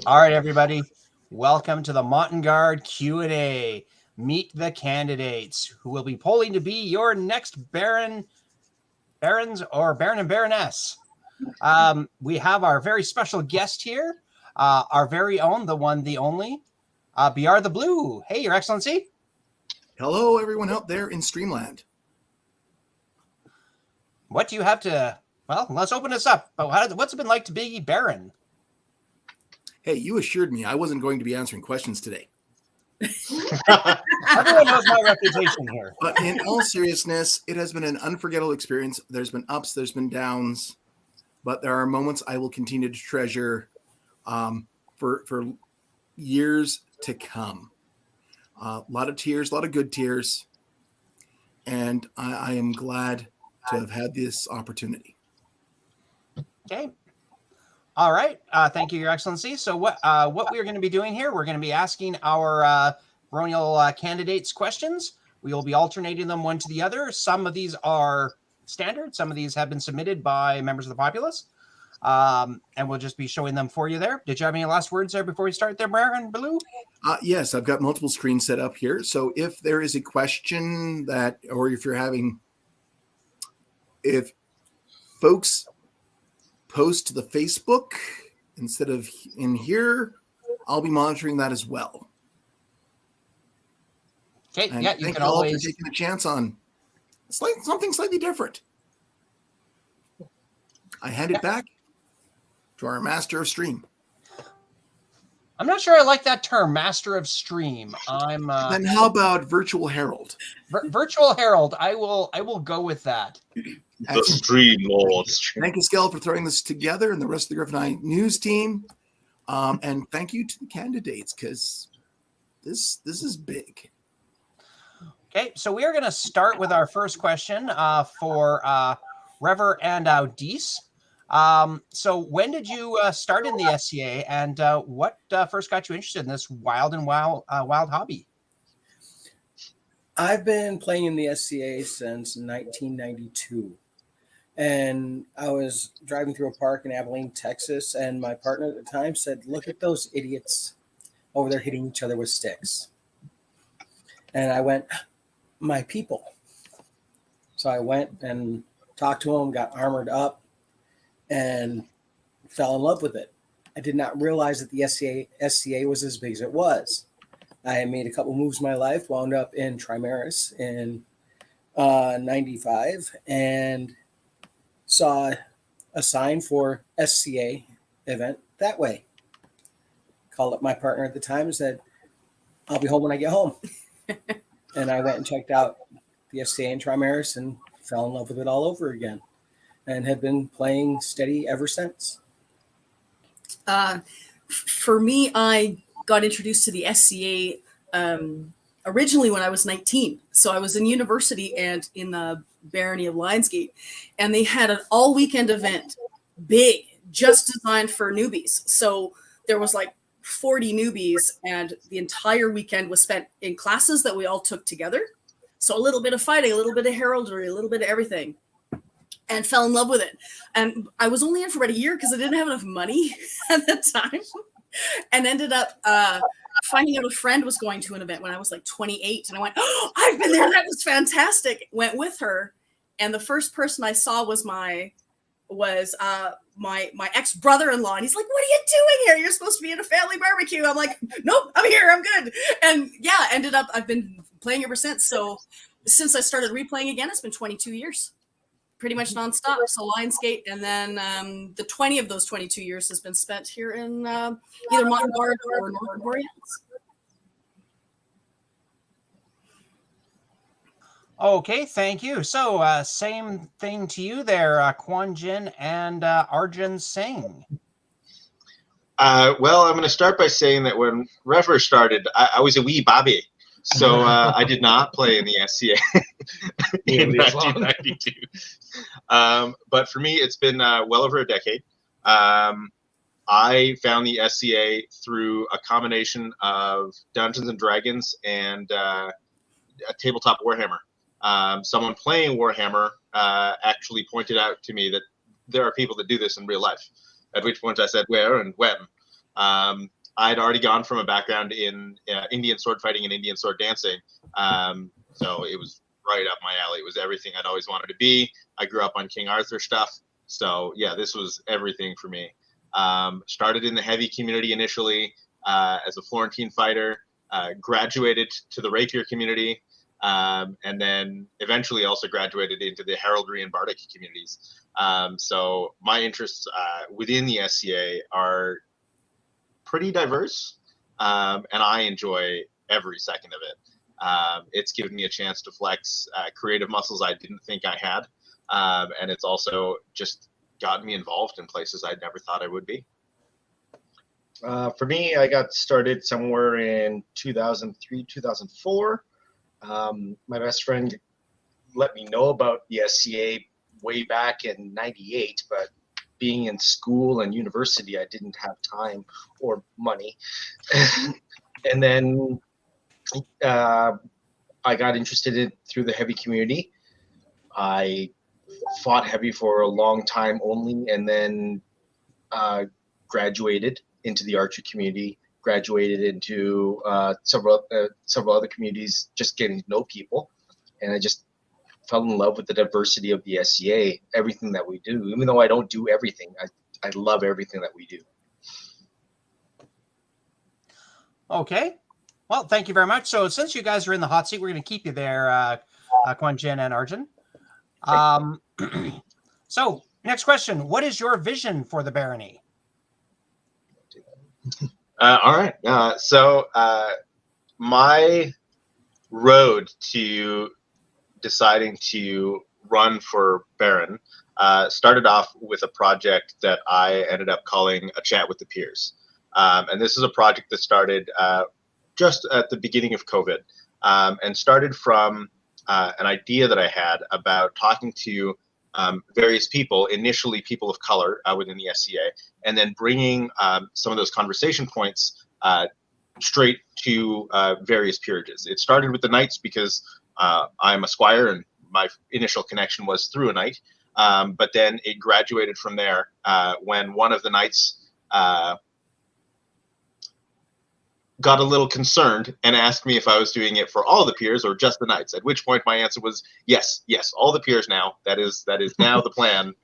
All right, everybody. Welcome to the Montengarde Q&A. Meet the candidates who will be polling to be your next barons or baron and baroness. We have our very special guest here, our very own, the one, the only, BR the Blue. Hey, Your Excellency. Hello, everyone out there in Streamland. What do you have to... Well, let's open this up. What's it been like to be baron? Hey, you assured me I wasn't going to be answering questions today. Everyone knows my reputation here. But in all seriousness, it has been an unforgettable experience. There's been ups, there's been downs, but there are moments I will continue to treasure for years to come. A lot of tears, a lot of good tears, and I am glad to have had this opportunity. Okay. All right. Thank you, Your Excellency. So what we're going to be doing here, we're going to be asking our Baronial candidates questions. We will be alternating them one to the other. Some of these are standard. Some of these have been submitted by members of the populace. And we'll just be showing them for you there. Did you have any last words there before we start there, Baron Blue? Yes, I've got multiple screens set up here. So if there is a question that, or if folks post to the Facebook instead of in here, I'll be monitoring that as well. Okay, and yeah, you thank can you all always for taking a chance on something slightly different. I hand it back to our master of stream. I'm not sure I like that term, master of stream. Then how about virtual herald? Virtual herald. I will go with that. The stream lord. Thank you, Skell, for throwing this together and the rest of the Griffin Eye news team. And thank you to the candidates, because this is big. Okay, so we are going to start with our first question for Rever and Audice. So when did you start in the SCA, and what first got you interested in this wild hobby? I've been playing in the SCA since 1992. And I was driving through a park in Abilene, Texas, and my partner at the time said, "Look at those idiots over there hitting each other with sticks." And I went, "My people." So I went and talked to them, got armored up, and fell in love with it. I did not realize that the SCA was as big as it was. I made a couple moves in my life, wound up in Trimaris in 95, and saw a sign for SCA event that way. Called up my partner at the time and said, "I'll be home when I get home." And I went and checked out the SCA in Trimaris and fell in love with it all over again, and have been playing steady ever since. For me, I got introduced to the SCA originally when I was 19. So I was in university and in the Barony of Lionsgate, and they had an all-weekend event, big, just designed for newbies. So there was like 40 newbies, and the entire weekend was spent in classes that we all took together. So a little bit of fighting, a little bit of heraldry, a little bit of everything, and fell in love with it. And I was only in for about a year because I didn't have enough money at the time, and ended up finding out a friend was going to an event when I was like 28, and I went, "Oh, I've been there. That was fantastic." Went with her, and the first person I saw was my ex-brother-in-law, and he's like, "What are you doing here? You're supposed to be at a family barbecue." I'm like, "Nope, I'm here. I'm good." And yeah, ended up I've been playing ever since. So since I started replaying again, it's been 22 years. Pretty much nonstop. So Lionsgate, and then the 20 of those 22 years has been spent here in either Montengarde or Northern Borealis. Okay, thank you. So same thing to you there, Quan Jin and Arjun Singh. Well, I'm going to start by saying that when Rever started, I was a wee babby. So I did not play in the SCA in 1992. But for me, it's been well over a decade. I found the SCA through a combination of Dungeons and Dragons and a tabletop Warhammer. Someone playing Warhammer actually pointed out to me that there are people that do this in real life, at which point I said, where and when? I'd already gone from a background in Indian sword fighting and Indian sword dancing. So it was right up my alley. It was everything I'd always wanted to be. I grew up on King Arthur stuff. So yeah, this was everything for me. Started in the heavy community initially as a Florentine fighter, graduated to the rapier community, and then eventually also graduated into the heraldry and bardic communities. So my interests within the SCA are pretty diverse, and I enjoy every second of it. It's given me a chance to flex creative muscles I didn't think I had, and it's also just gotten me involved in places I never thought I would be. For me, I got started somewhere in 2003, 2004. My best friend let me know about the SCA way back in '98, but being in school and university, I didn't have time or money. And then I got interested in through the heavy community. I fought heavy for a long time only, and then graduated into the archery community, graduated into several other communities, just getting to know people. And I just fell in love with the diversity of the SCA, everything that we do. Even though I don't do everything, I love everything that we do. Okay. Well, thank you very much. So since you guys are in the hot seat, we're going to keep you there, Quan Jin and Arjun. So next question. What is your vision for the Barony? All right. So my road to deciding to run for Baron started off with a project that I ended up calling A Chat with the Peers. And this is a project that started just at the beginning of COVID, and started from an idea that I had about talking to various people, initially people of color within the SCA, and then bringing some of those conversation points straight to various peerages. It started with the knights because I'm a squire and my initial connection was through a knight, but then it graduated from there when one of the knights got a little concerned and asked me if I was doing it for all the peers or just the knights, at which point my answer was yes, all the peers now. That is now the plan,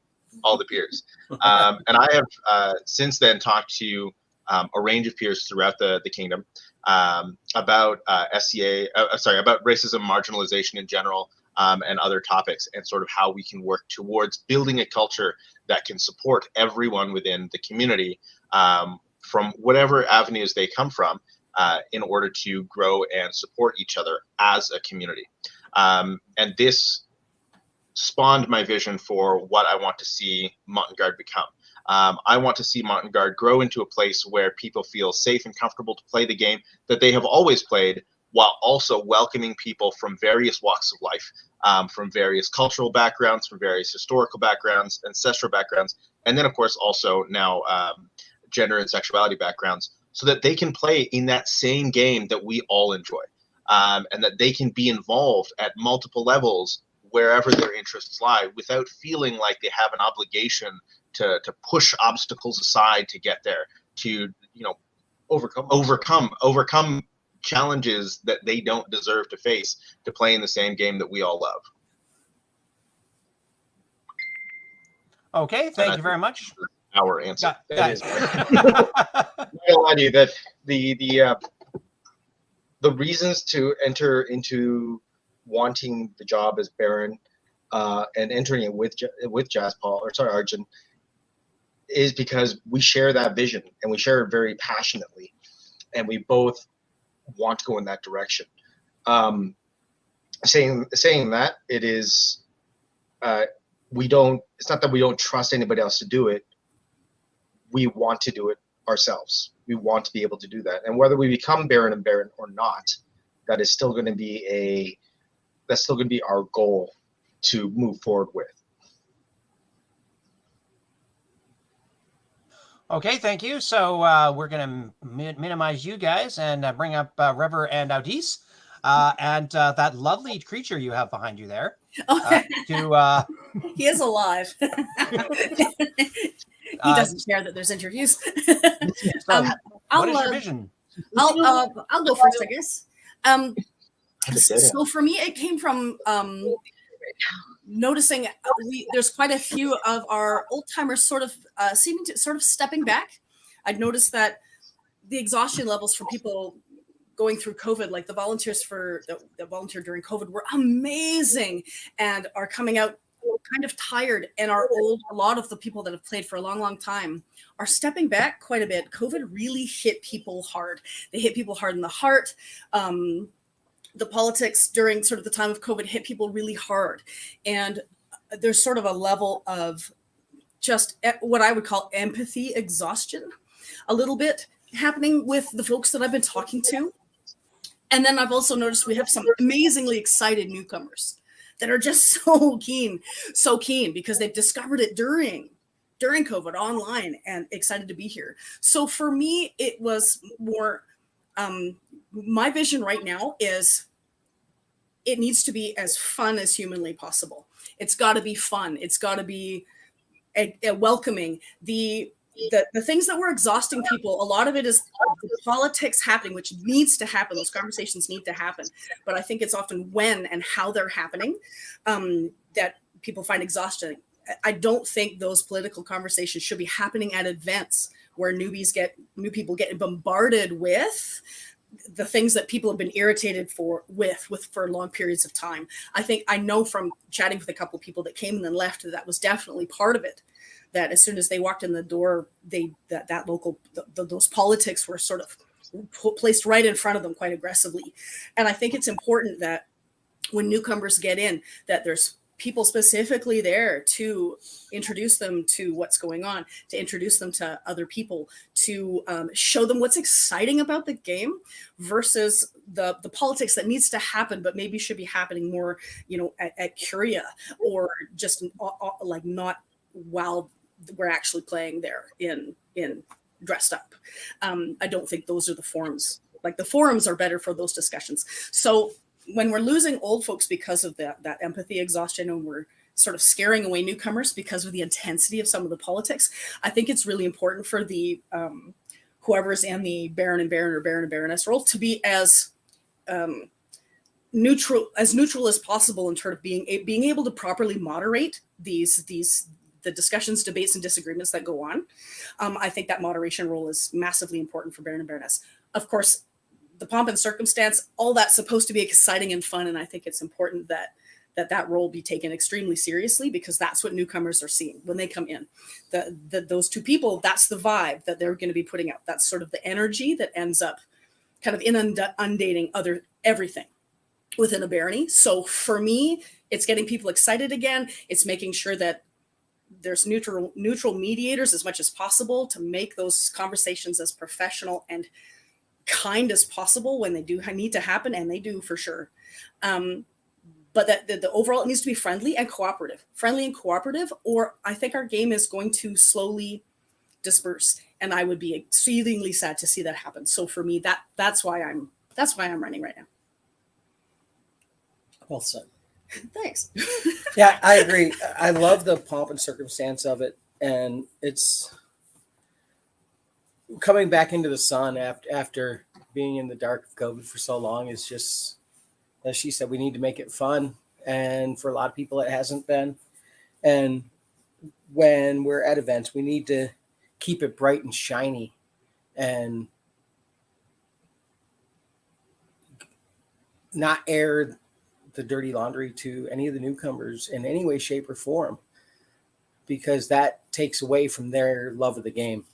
all the peers. And I have since then talked to a range of peers throughout the kingdom about about racism, marginalization in general, and other topics, and sort of how we can work towards building a culture that can support everyone within the community from whatever avenues they come from, in order to grow and support each other as a community. And this spawned my vision for what I want to see Montengarde become. I want to see Montengarde grow into a place where people feel safe and comfortable to play the game that they have always played, while also welcoming people from various walks of life, from various cultural backgrounds, from various historical backgrounds, ancestral backgrounds, and then of course also now gender and sexuality backgrounds, so that they can play in that same game that we all enjoy, and that they can be involved at multiple levels wherever their interests lie, without feeling like they have an obligation to push obstacles aside to get there, to overcome challenges that they don't deserve to face to play in the same game that we all love. Okay, thank you very much. Our answer. That is. I don't lie to you that the reasons to enter into wanting the job as Baron and entering it with Arjun, is because we share that vision and we share it very passionately, and we both want to go in that direction. Saying that, it is it's not that we don't trust anybody else to do it. We want to do it ourselves. We want to be able to do that, and whether we become Baron and Baron or not, that is still going to be our goal to move forward with. Okay, thank you. So we're going to minimize you guys and bring up Rever and Audis, and that lovely creature you have behind you there. He is alive. He doesn't care that there's interviews. So, I'll, what is your vision? I'll go first, I guess. I just did it. So for me, it came from noticing there's quite a few of our old timers sort of seeming to sort of stepping back. I'd noticed that the exhaustion levels for people going through COVID, like the volunteers that volunteered during COVID, were amazing and are coming out kind of tired. And a lot of the people that have played for a long, long time are stepping back quite a bit. COVID really hit people hard. They hit people hard in the heart. The politics during sort of the time of COVID hit people really hard. And there's sort of a level of just what I would call empathy exhaustion a little bit happening with the folks that I've been talking to. And then I've also noticed we have some amazingly excited newcomers that are just so keen because they've discovered it during COVID online and excited to be here. So for me, it was more, my vision right now is it needs to be as fun as humanly possible. It's got to be fun. It's got to be a welcoming. The things that were exhausting people, a lot of it is the politics happening, which needs to happen. Those conversations need to happen. But I think it's often when and how they're happening that people find exhausting. I don't think those political conversations should be happening at events where new people get bombarded with the things that people have been irritated for long periods of time. I know from chatting with a couple of people that came and then left that was definitely part of it. That as soon as they walked in the door, those politics were sort of placed right in front of them quite aggressively. And I think it's important that when newcomers get in, that there's people specifically there to introduce them to what's going on, to introduce them to other people, to show them what's exciting about the game versus the politics that needs to happen, but maybe should be happening more, at Curia or just like not while we're actually playing there in dressed up. I don't think those are the forums. Like the forums are better for those discussions. So when we're losing old folks because of that empathy exhaustion, and we're sort of scaring away newcomers because of the intensity of some of the politics, I think it's really important for the whoever's in the Baron and Baroness role to be as neutral as possible in terms of being able to properly moderate the discussions, debates, and disagreements that go on. I think that moderation role is massively important for Baron and Baroness. Of course, the pomp and circumstance, all that's supposed to be exciting and fun, and I think it's important that role be taken extremely seriously because that's what newcomers are seeing when they come in. Those two people, that's the vibe that they're going to be putting out. That's sort of the energy that ends up kind of inundating everything within a barony. So for me, it's getting people excited again. It's making sure that there's neutral mediators as much as possible to make those conversations as professional and kind as possible when they do need to happen, and they do for sure. But that the overall, it needs to be friendly and cooperative, or I think our game is going to slowly disperse, and I would be exceedingly sad to see that happen. So for me, that's why I'm running right now. Well said. Thanks. Yeah, I agree. I love the pomp and circumstance of it, and it's coming back into the sun after being in the dark of COVID for so long. Is just, as she said, we need to make it fun, and for a lot of people, it hasn't been. And when we're at events, we need to keep it bright and shiny, and not air the dirty laundry to any of the newcomers in any way, shape, or form, because that takes away from their love of the game.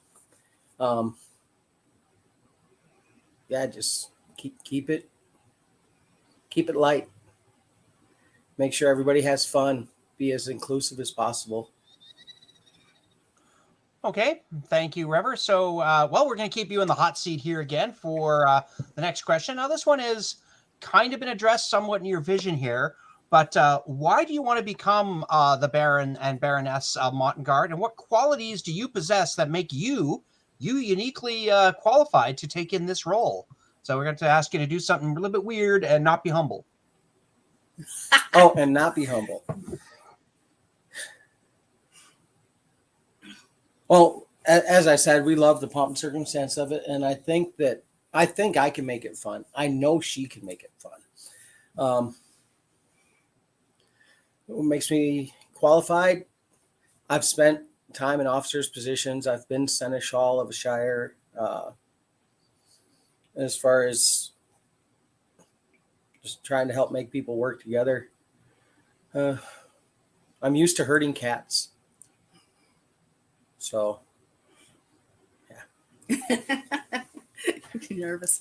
Just keep it light. Make sure everybody has fun. Be as inclusive as possible. Okay, thank you, Rever. So, we're going to keep you in the hot seat here again for the next question. Now, this one is kind of been addressed somewhat in your vision here, but why do you want to become the Baron and Baroness of Montengarde, and what qualities do you possess that make you uniquely qualified to take in this role? So we're going to ask you to do something a little bit weird and not be humble. Oh, and not be humble. Well, as I said, we love the pomp and circumstance of it, and I think I can make it fun. I know she can make it fun. What makes me qualified? I've spent time in officers' positions. I've been seneschal of a shire. As far as just trying to help make people work together, I'm used to herding cats. So, I'm nervous.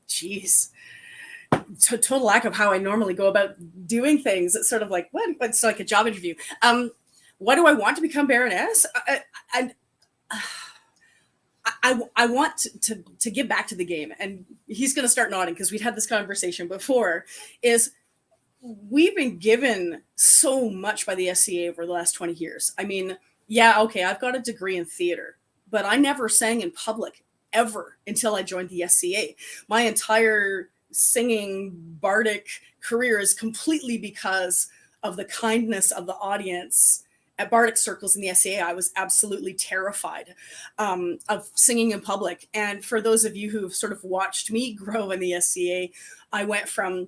Geez, total lack of how I normally go about doing things. It's sort of like what? It's like a job interview. What do I want to become Baroness? I want to give back to the game, and he's going to start nodding because we'd had this conversation before. Is we've been given so much by the SCA over the last 20 years. I mean, yeah, okay, I've got a degree in theater, but I never sang in public ever until I joined the SCA. My entire singing bardic career is completely because of the kindness of the audience at bardic circles in the SCA. I was absolutely terrified of singing in public. And for those of you who've sort of watched me grow in the SCA, I went from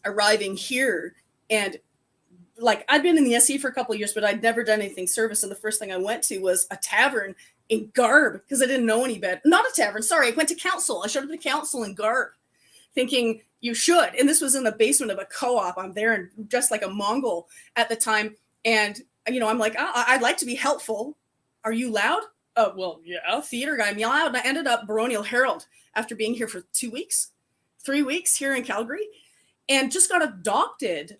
arriving here and like I'd been in the SC for a couple of years, but I'd never done anything service. And the first thing I went to was a tavern in garb because I didn't know any better. Not a tavern, sorry. I went to council. I showed up to council in garb thinking you should. And this was in the basement of a co-op. I'm there and dressed like a Mongol at the time. And, you know, I'm like, I'd like to be helpful. Are you loud? Oh, well, yeah, theater guy. I'm loud. And I ended up Baronial Herald after being here for 3 weeks here in Calgary. And just got adopted.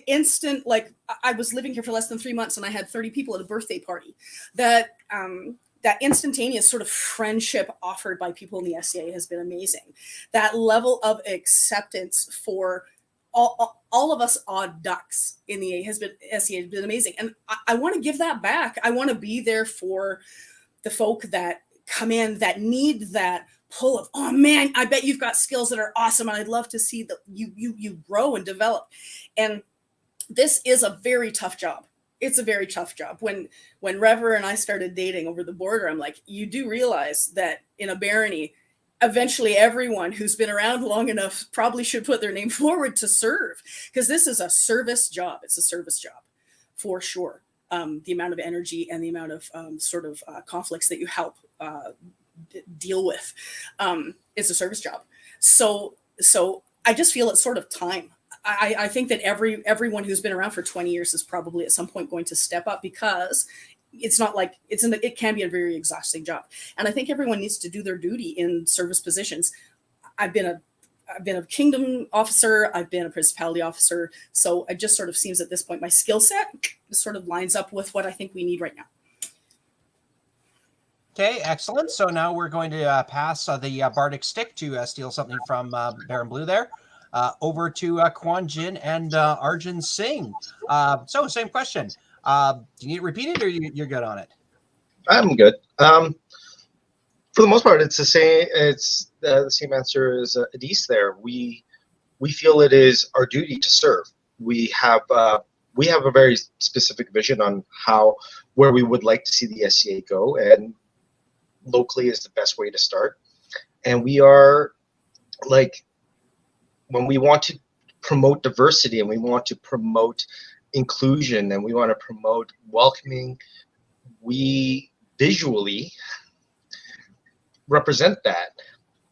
Instant, like I was living here for less than 3 months and I had 30 people at a birthday party. That instantaneous sort of friendship offered by people in the SCA has been amazing. That level of acceptance for all of us odd ducks in the SCA has been amazing. And I want to give that back. I want to be there for the folk that come in that need that pull of, oh man, I bet you've got skills that are awesome and I'd love to see that you grow and develop. And this is a very tough job. It's a very tough job. When Rever and I started dating over the border, I'm like, you do realize that in a barony, eventually everyone who's been around long enough probably should put their name forward to serve, because this is a service job. It's a service job for sure. The amount of energy and the amount of conflicts that you help deal with, it's a service job. So I just feel it's sort of time. I think that everyone who's been around for 20 years is probably at some point going to step up, because it's not like it can be a very exhausting job. And I think everyone needs to do their duty in service positions. I've been a kingdom officer. I've been a principality officer. So it just sort of seems at this point, my skill set sort of lines up with what I think we need right now. Okay, excellent. So now we're going to pass the Bardic stick to steal something from Baron Blue there, over to Quan Jin and Arjun Singh. So same question. Do you need it repeated or you're good on it? I'm good. For the most part, it's the same. It's the same answer as Adis there. We feel it is our duty to serve. We have a very specific vision on where we would like to see the SCA go, and locally is the best way to start. And we are like, when we want to promote diversity and we want to promote inclusion and we want to promote welcoming, we visually represent that.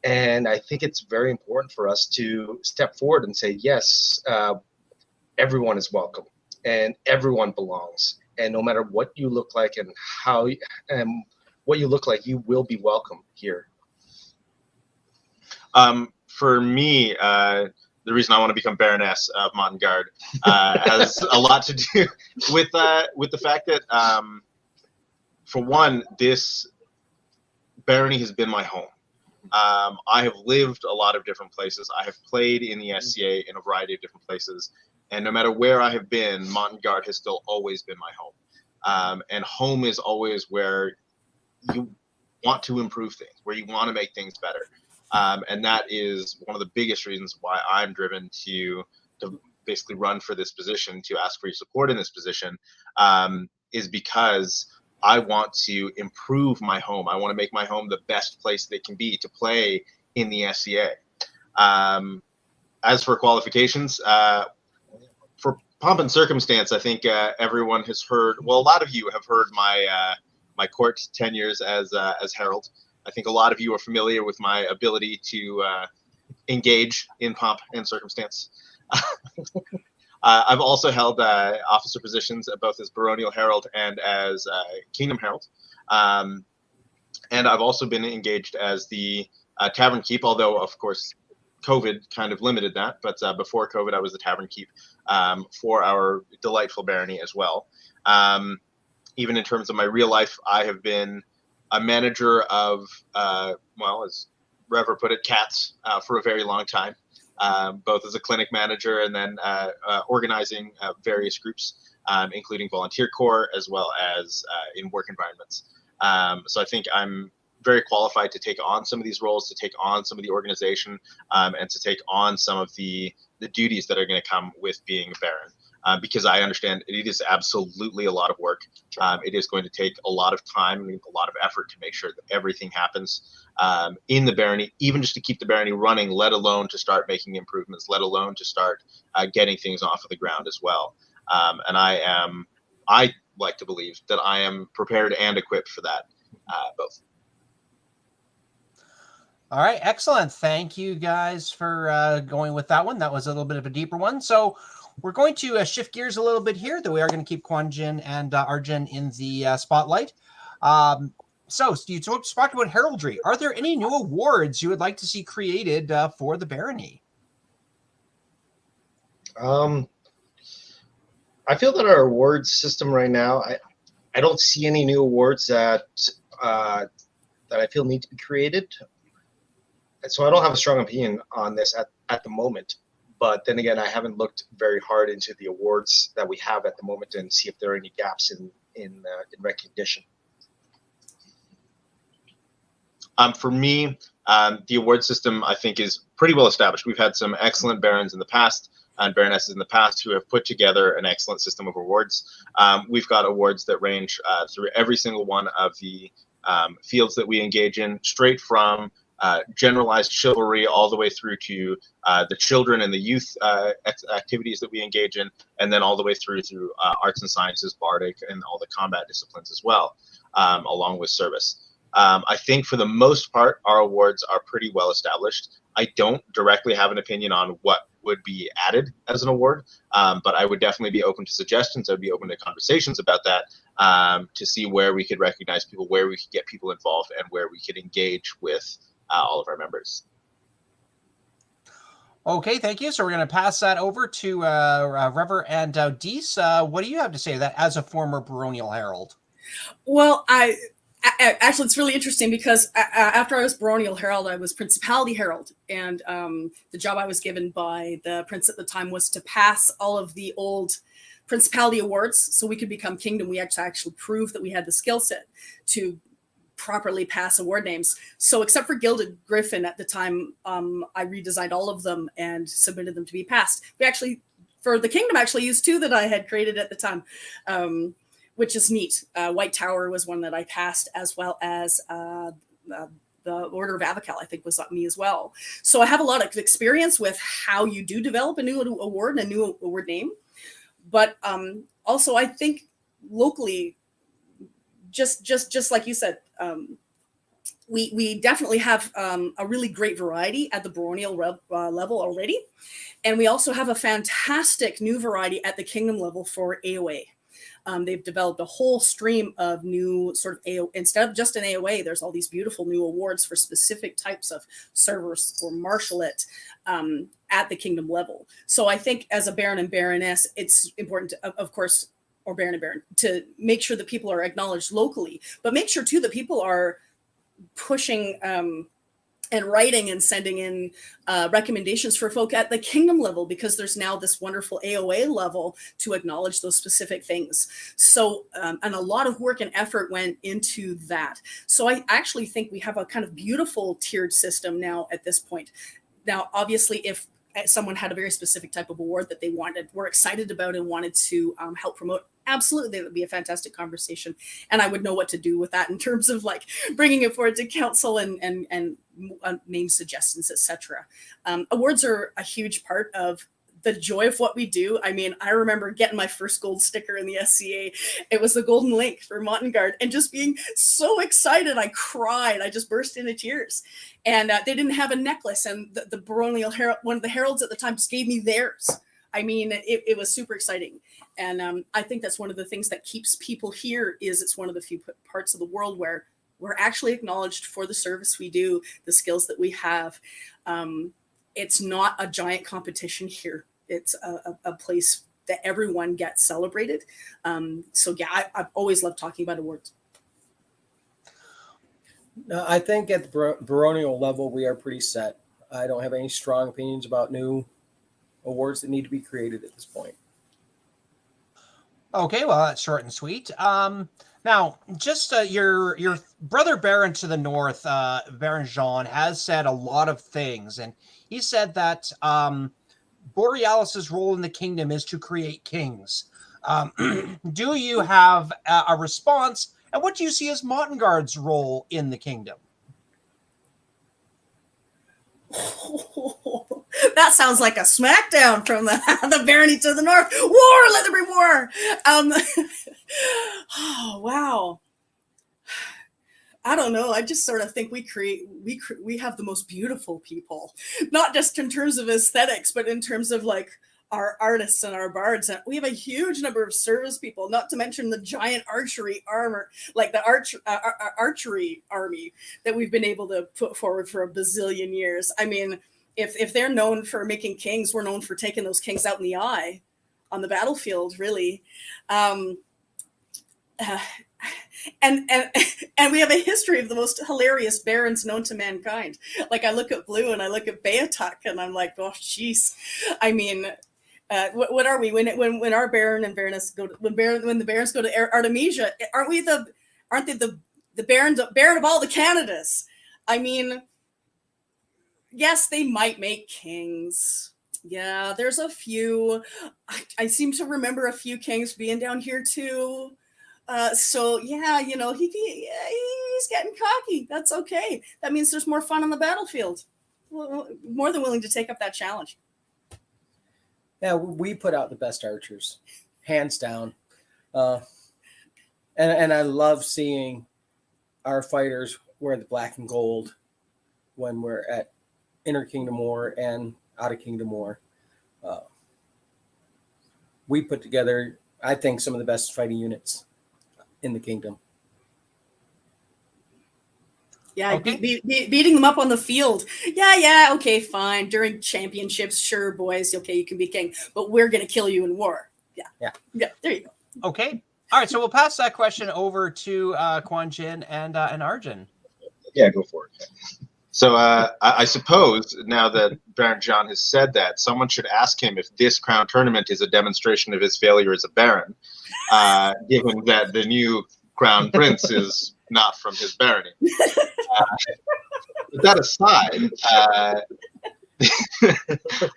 And I think it's very important for us to step forward and say, yes, everyone is welcome and everyone belongs. And no matter what you look like and what you look like, you will be welcome here. For me, the reason I want to become Baroness of Montengarde has a lot to do with the fact that, for one, this barony has been my home. I have lived a lot of different places. I have played in the SCA in a variety of different places. And no matter where I have been, Montengarde has still always been my home. And home is always where you want to improve things, where you want to make things better. And that is one of the biggest reasons why I'm driven to basically run for this position, to ask for your support in this position, is because I want to improve my home. I want to make my home the best place that it can be to play in the SCA. As for qualifications, for pomp and circumstance, I think everyone has heard. Well, a lot of you have heard my my court tenures as herald. I think a lot of you are familiar with my ability to engage in pomp and circumstance. I've also held officer positions both as Baronial Herald and as Kingdom Herald. And I've also been engaged as the Tavern Keep, although, of course, COVID kind of limited that. But before COVID, I was the Tavern Keep for our delightful Barony as well. Even in terms of my real life, I have been a manager of, well, as Rever put it, cats for a very long time. Both as a clinic manager and then organizing various groups, including volunteer corps, as well as in work environments. So I think I'm very qualified to take on some of these roles, to take on some of the organization, and to take on some of the duties that are going to come with being a Baron. Because I understand it is absolutely a lot of work. It is going to take a lot of time and a lot of effort to make sure that everything happens in the Barony, even just to keep the Barony running, let alone to start making improvements, let alone to start getting things off of the ground as well. And I like to believe that I am prepared and equipped for that, both. All right, excellent. Thank you guys for going with that one. That was a little bit of a deeper one. So we're going to shift gears a little bit here, though we are going to keep Quanjin and Arjun in the spotlight. So you talked about heraldry. Are there any new awards you would like to see created for the Barony? I feel that our awards system right now, I don't see any new awards that I feel need to be created. And so I don't have a strong opinion on this at the moment. But then again, I haven't looked very hard into the awards that we have at the moment and see if there are any gaps in recognition. For me, the award system, I think, is pretty well established. We've had some excellent Barons in the past and Baronesses in the past who have put together an excellent system of awards. We've got awards that range through every single one of the fields that we engage in, straight from generalized chivalry all the way through to the children and the youth activities that we engage in, and then all the way through arts and sciences, bardic, and all the combat disciplines as well, along with service. I think for the most part, our awards are pretty well established. I don't directly have an opinion on what would be added as an award, but I would definitely be open to suggestions. I'd be open to conversations about that to see where we could recognize people, where we could get people involved, and where we could engage with all of our members. Okay, thank you. So we're going to pass that over to Rever and Dees. What do you have to say to that as a former Baronial Herald? Well, actually, it's really interesting because after I was Baronial Herald, I was Principality Herald. And the job I was given by the prince at the time was to pass all of the old Principality awards so we could become Kingdom. We actually proved that we had the skill set to properly pass award names. So except for Gilded Griffin at the time, I redesigned all of them and submitted them to be passed. We actually, for the Kingdom, actually used two that I had created at the time, which is neat. White Tower was one that I passed, as well as the Order of Avical, I think, was me as well. So I have a lot of experience with how you do develop a new award and a new award name. But also, I think locally, just like you said, we definitely have a really great variety at the Baronial level already. And we also have a fantastic new variety at the Kingdom level for AOA. They've developed a whole stream of new sort of AOA. Instead of just an AOA, there's all these beautiful new awards for specific types of servers or marshalate at the Kingdom level. So I think as a Baron and Baroness, it's important to, of course, or Baron and Baron, to make sure that people are acknowledged locally, but make sure too that people are pushing and writing and sending in recommendations for folk at the Kingdom level, because there's now this wonderful AOA level to acknowledge those specific things. So, and a lot of work and effort went into that. So I actually think we have a kind of beautiful tiered system now at this point. Now, obviously, if someone had a very specific type of award that they were excited about and wanted to help promote, absolutely, that would be a fantastic conversation. And I would know what to do with that in terms of like bringing it forward to council and name suggestions, etc. Awards are a huge part of the joy of what we do. I mean, I remember getting my first gold sticker in the SCA. It was the Golden Link for Montengarde, and just being so excited. I cried. I just burst into tears. And they didn't have a necklace, and the Baronial Herald, one of the heralds at the time, just gave me theirs. I mean, it was super exciting. And I think that's one of the things that keeps people here, is it's one of the few parts of the world where we're actually acknowledged for the service we do, the skills that we have. It's not a giant competition here. It's a place that everyone gets celebrated. So yeah, I've always loved talking about awards. No, I think at the baronial level, we are pretty set. I don't have any strong opinions about new awards that need to be created at this point. Okay, well, that's short and sweet. Now, just your brother Baron to the north, Baron Jean, has said a lot of things, and he said that Borealis's role in the kingdom is to create kings. Do you have a response, and what do you see as Montengarde's role in the kingdom? That sounds like a smackdown from the Barony to the north. War, let there be war. Oh wow. I don't know. I just sort of think we have the most beautiful people, not just in terms of aesthetics, but in terms of like our artists and our bards. And we have a huge number of service people, not to mention the giant archery armor, like the archery army that we've been able to put forward for a bazillion years. I mean, if they're known for making kings, we're known for taking those kings out in the eye on the battlefield, really. And we have a history of the most hilarious barons known to mankind. Like I look at Blue and I look at Beatuk and I'm like, oh, jeez. I mean, what are we when our Baron and Baroness go to, when the barons go to Artemisia? Aren't they the Baron of all the Canadas? I mean, yes, they might make kings. Yeah, there's a few. I seem to remember a few kings being down here too. So yeah, you know, he's getting cocky. That's okay. That means there's more fun on the battlefield. More than willing to take up that challenge. Yeah, we put out the best archers, hands down. And I love seeing our fighters wear the black and gold when we're at Inner Kingdom War and Out of Kingdom War. We put together, I think, some of the best fighting units in the kingdom. Yeah, okay. Beating them up on the field. Yeah, okay, fine. During championships, sure, boys. Okay, you can be king, but we're going to kill you in war. Yeah, there you go. Okay. All right, so we'll pass that question over to Quan Jin and Arjun. Yeah, go for it. So I suppose now that Baron John has said that, someone should ask him if this crown tournament is a demonstration of his failure as a baron, given that the new crown prince is not from his barony. With that aside,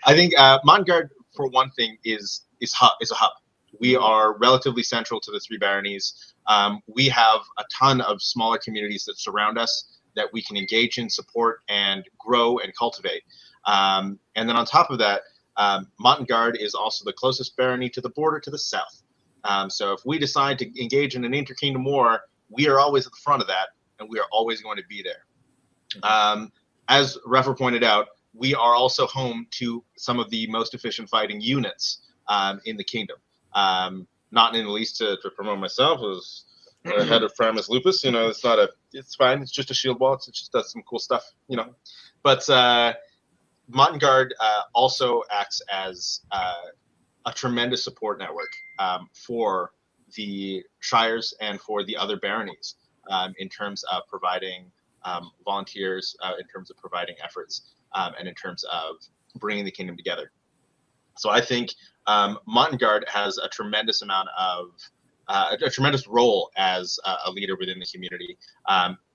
I think Montengarde, for one thing, is a hub. We are relatively central to the three baronies. We have a ton of smaller communities that surround us that we can engage in, support, and grow and cultivate. And then on top of that, Montengarde is also the closest barony to the border to the south. So if we decide to engage in an inter-kingdom war, we are always at the front of that, and we are always going to be there. As Refer pointed out, we are also home to some of the most efficient fighting units in the kingdom. Not in the least to promote myself as head of Primus Lupus. You know, it's fine. It's just a shield wall. It just does some cool stuff, you know. But Montengarde also acts as a tremendous support network for the shires and for the other baronies in terms of providing volunteers, in terms of providing efforts, and in terms of bringing the kingdom together. So I think Montengarde has a tremendous amount of a tremendous role as a leader within the community,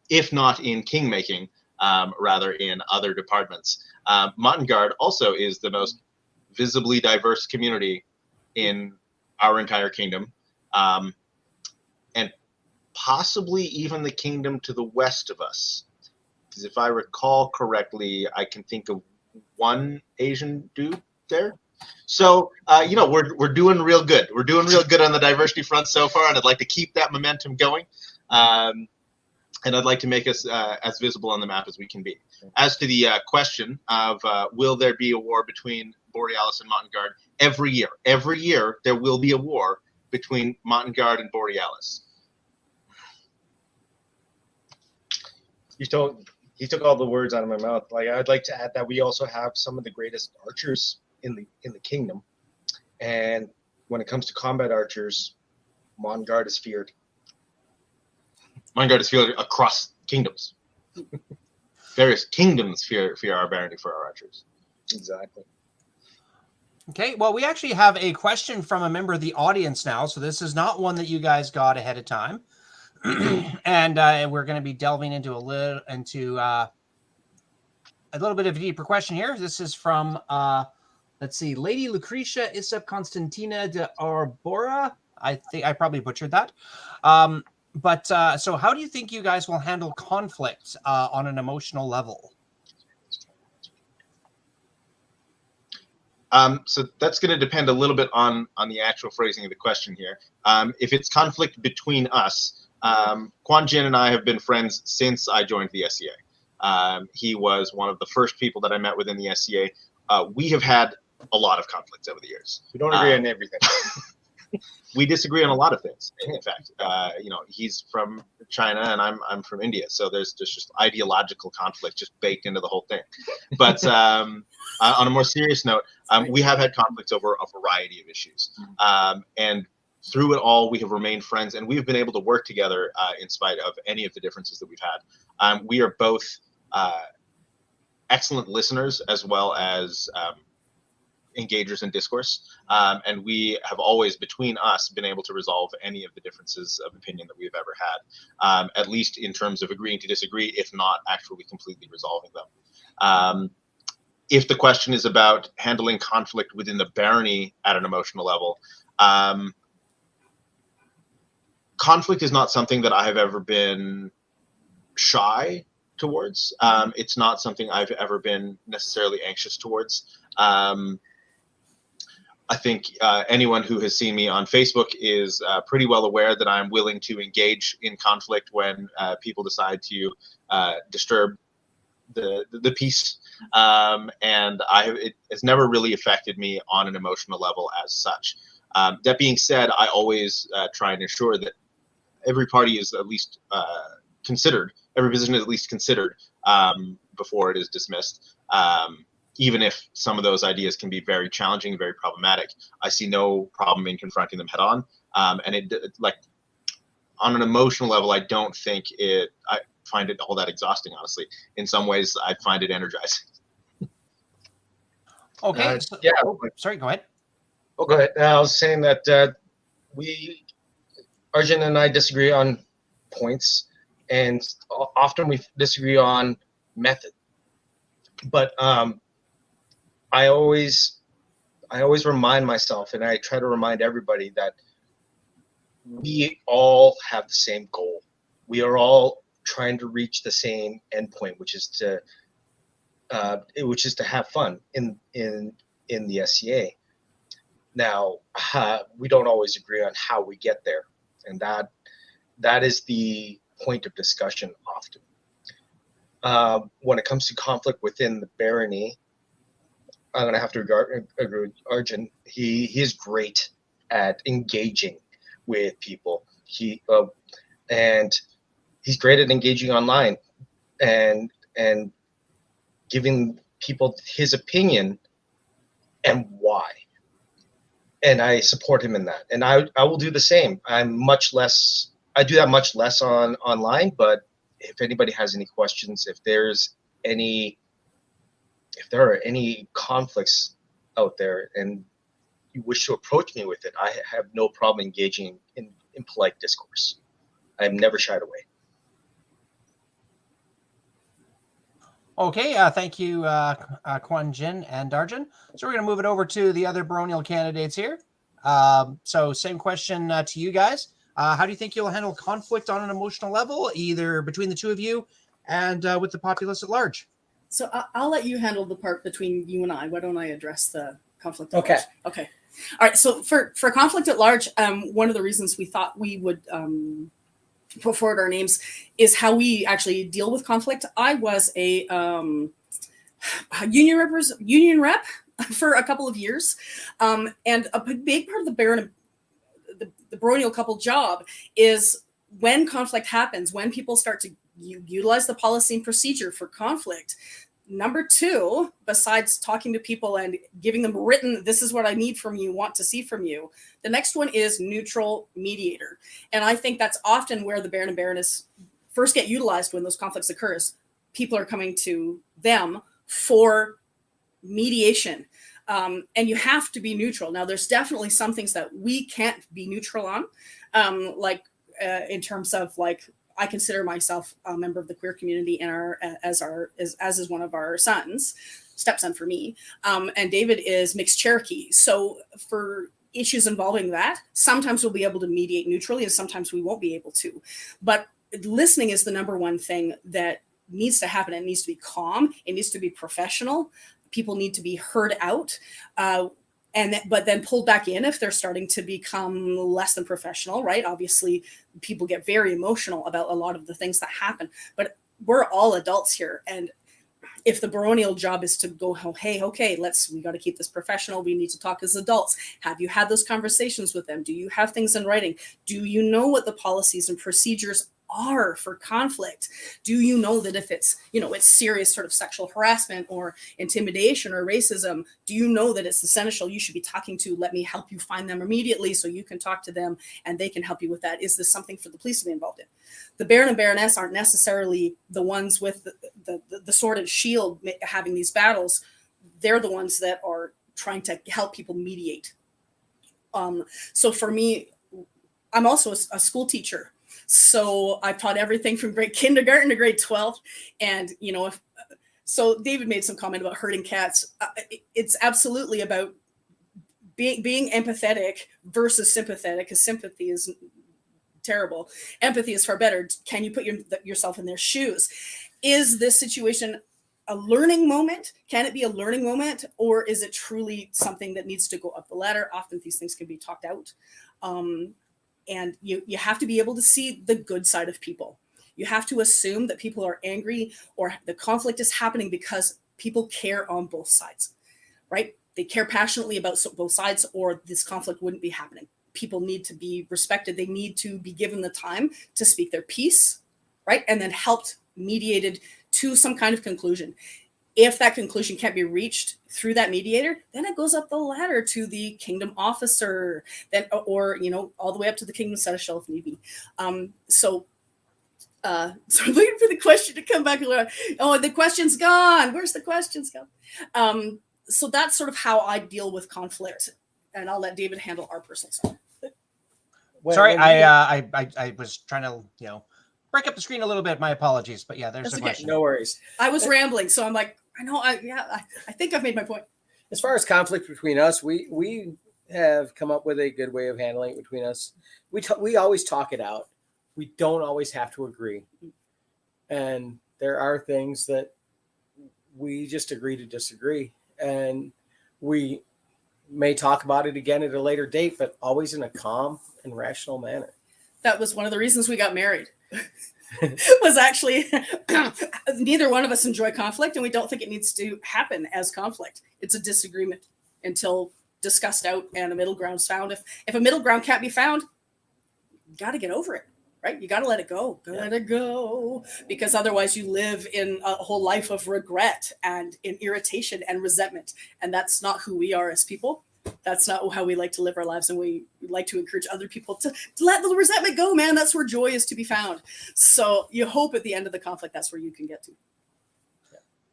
if not in king making, rather in other departments. Montengarde also is the most visibly diverse community in our entire kingdom, and possibly even the kingdom to the west of us. Because if I recall correctly, I can think of one Asian dude there. So, we're doing real good. We're doing real good on the diversity front so far, and I'd like to keep that momentum going. And I'd like to make us as visible on the map as we can be. As to the question of will there be a war between Borealis and Montengarde? Every year there will be a war between Montengarde and Borealis. He took all the words out of my mouth. Like, I'd like to add that we also have some of the greatest archers in the kingdom, and when it comes to combat archers, Montengarde is feared. Montengarde is feared across kingdoms. Various kingdoms fear our barony for our archers. Exactly. Okay, well, we actually have a question from a member of the audience now, so this is not one that you guys got ahead of time. And we're going to be delving into a little bit of a deeper question here. This is from let's see, Lady Lucretia Isep Constantina de Arbora. I think I probably butchered that. But so how do you think you guys will handle conflict on an emotional level? So that's going to depend a little bit on the actual phrasing of the question here. If it's conflict between us, Quan Jin and I have been friends since I joined the SCA. He was one of the first people that I met within the SCA. We have had a lot of conflicts over the years. We don't agree on everything. We disagree on a lot of things. In fact, he's from China and I'm from India, so there's just ideological conflict just baked into the whole thing. But on a more serious note, we have had conflicts over a variety of issues, and through it all, we have remained friends, and we've been able to work together in spite of any of the differences that we've had. We are both excellent listeners as well as engagers in discourse, and we have always, between us, been able to resolve any of the differences of opinion that we've ever had, at least in terms of agreeing to disagree, if not actually completely resolving them. If the question is about handling conflict within the barony at an emotional level, conflict is not something that I have ever been shy towards. It's not something I've ever been necessarily anxious towards. I think anyone who has seen me on Facebook is pretty well aware that I'm willing to engage in conflict when people decide to disturb the peace, and it has never really affected me on an emotional level as such. That being said, I always try and ensure that every party is at least considered, every position is at least considered before it is dismissed. Even if some of those ideas can be very challenging, very problematic, I see no problem in confronting them head on. And it, like, on an emotional level, I don't think I find it all that exhausting, honestly. In some ways, I find it energizing. Okay. Yeah. Sorry, go ahead. Oh, go ahead. I was saying that Arjun and I disagree on points, and often we disagree on method. But I always remind myself, and I try to remind everybody, that we all have the same goal. We are all trying to reach the same endpoint, which is to have fun in the SCA. Now, we don't always agree on how we get there, and that is the point of discussion often. When it comes to conflict within the barony, I'm going to have to agree with Arjun. He is great at engaging with people. And he's great at engaging online and giving people his opinion and why. And I support him in that. And I will do the same. I do that much less online, but if anybody has any questions, if there are any conflicts out there and you wish to approach me with it, I have no problem engaging in polite discourse. I'm never shied away. Okay, thank you, Quan Jin and Darjan. So we're going to move it over to the other baronial candidates here. So same question to you guys. How do you think you'll handle conflict on an emotional level, either between the two of you and with the populace at large? So I'll let you handle the part between you and I. Why don't I address the conflict at Okay. large? Okay. All right. So for conflict at large, one of the reasons we thought we would put forward our names is how we actually deal with conflict. I was a union rep for a couple of years, and a big part of the baronial couple job is when conflict happens, when people start to utilize the policy and procedure for conflict. Number two, besides talking to people and giving them written, this is what I need from you, want to see from you, the next one is neutral mediator. And I think that's often where the Baron and Baroness first get utilized when those conflicts occurs. People are coming to them for mediation. And you have to be neutral. Now, there's definitely some things that we can't be neutral on, in terms of like, I consider myself a member of the queer community and as is one of our sons, stepson for me. And David is mixed Cherokee. So for issues involving that, sometimes we'll be able to mediate neutrally and sometimes we won't be able to. But listening is the number one thing that needs to happen. It needs to be calm. It needs to be professional. People need to be heard out. But then pulled back in if they're starting to become less than professional, right? Obviously, people get very emotional about a lot of the things that happen, but we're all adults here. And if the baronial job is to go, hey, okay, we got to keep this professional. We need to talk as adults. Have you had those conversations with them? Do you have things in writing? Do you know what the policies and procedures are for conflict? Do you know that if it's, it's serious sort of sexual harassment or intimidation or racism, do you know that it's the seneschal you should be talking to? Let me help you find them immediately so you can talk to them and they can help you with that. Is this something for the police to be involved in? The Baron and Baroness aren't necessarily the ones with the sword and shield having these battles. They're the ones that are trying to help people mediate. So for me, I'm also a school teacher. So I've taught everything from grade kindergarten to grade 12. And, so David made some comment about herding cats. It's absolutely about being empathetic versus sympathetic, because sympathy is terrible. Empathy is far better. Can you put yourself in their shoes? Is this situation a learning moment? Can it be a learning moment? Or is it truly something that needs to go up the ladder? Often these things can be talked out. And you have to be able to see the good side of people. You have to assume that people are angry or the conflict is happening because people care on both sides, right? They care passionately about both sides or this conflict wouldn't be happening. People need to be respected. They need to be given the time to speak their piece, right? And then helped mediated to some kind of conclusion. If that conclusion can't be reached through that mediator, then it goes up the ladder to the kingdom officer, or all the way up to the kingdom seneschal if need be. So I'm waiting for the question to come back around. Oh, the question's gone. Where's the questions gone? So that's sort of how I deal with conflict, and I'll let David handle our personal side. Sorry, I was trying to break up the screen a little bit. My apologies, but yeah, there's a question. No worries. I was rambling, so I'm like, I think I've made my point. As far as conflict between us, we have come up with a good way of handling it between us. We always talk it out. We don't always have to agree. And there are things that we just agree to disagree. And we may talk about it again at a later date, but always in a calm and rational manner. That was one of the reasons we got married. Was actually neither one of us enjoy conflict, and we don't think it needs to happen as conflict. It's a disagreement until discussed out and a middle ground's found. If a middle ground can't be found, you got to get over it, right? You got to let it go. Let it go, because otherwise you live in a whole life of regret and in irritation and resentment, and that's not who we are as people. That's not how we like to live our lives, and we like to encourage other people to let the resentment go, man. That's where joy is to be found. So you hope at the end of the conflict, that's where you can get to.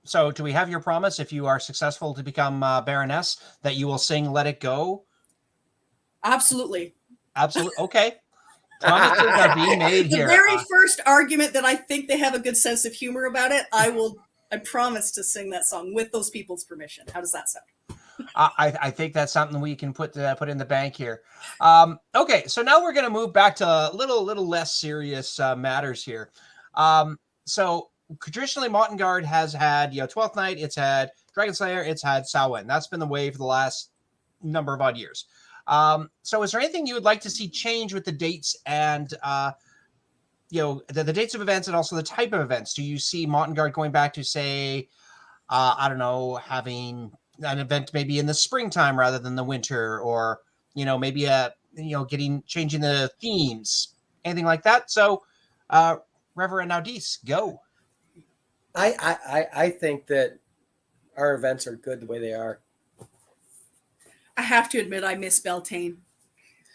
So do we have your promise, if you are successful to become Baroness, that you will sing Let It Go? Absolutely. Absolutely. Okay. Promises are being made The here. very first argument that I think they have a good sense of humor about it, I will I promise to sing that song with those people's permission. How does that sound? I think that's something we can put in the bank here. Okay, so now we're going to move back to a little less serious matters here. So traditionally, Montengarde has had 12th Night, it's had Dragon Slayer, it's had Samhain. That's been the way for the last number of odd years. So is there anything you would like to see change with the dates and the dates of events and also the type of events? Do you see Montengarde going back to, say, I don't know, having an event maybe in the springtime rather than the winter, or maybe changing the themes, anything like that? So Reverend Audis, go. I think that our events are good the way they are. I have to admit, I miss Beltane.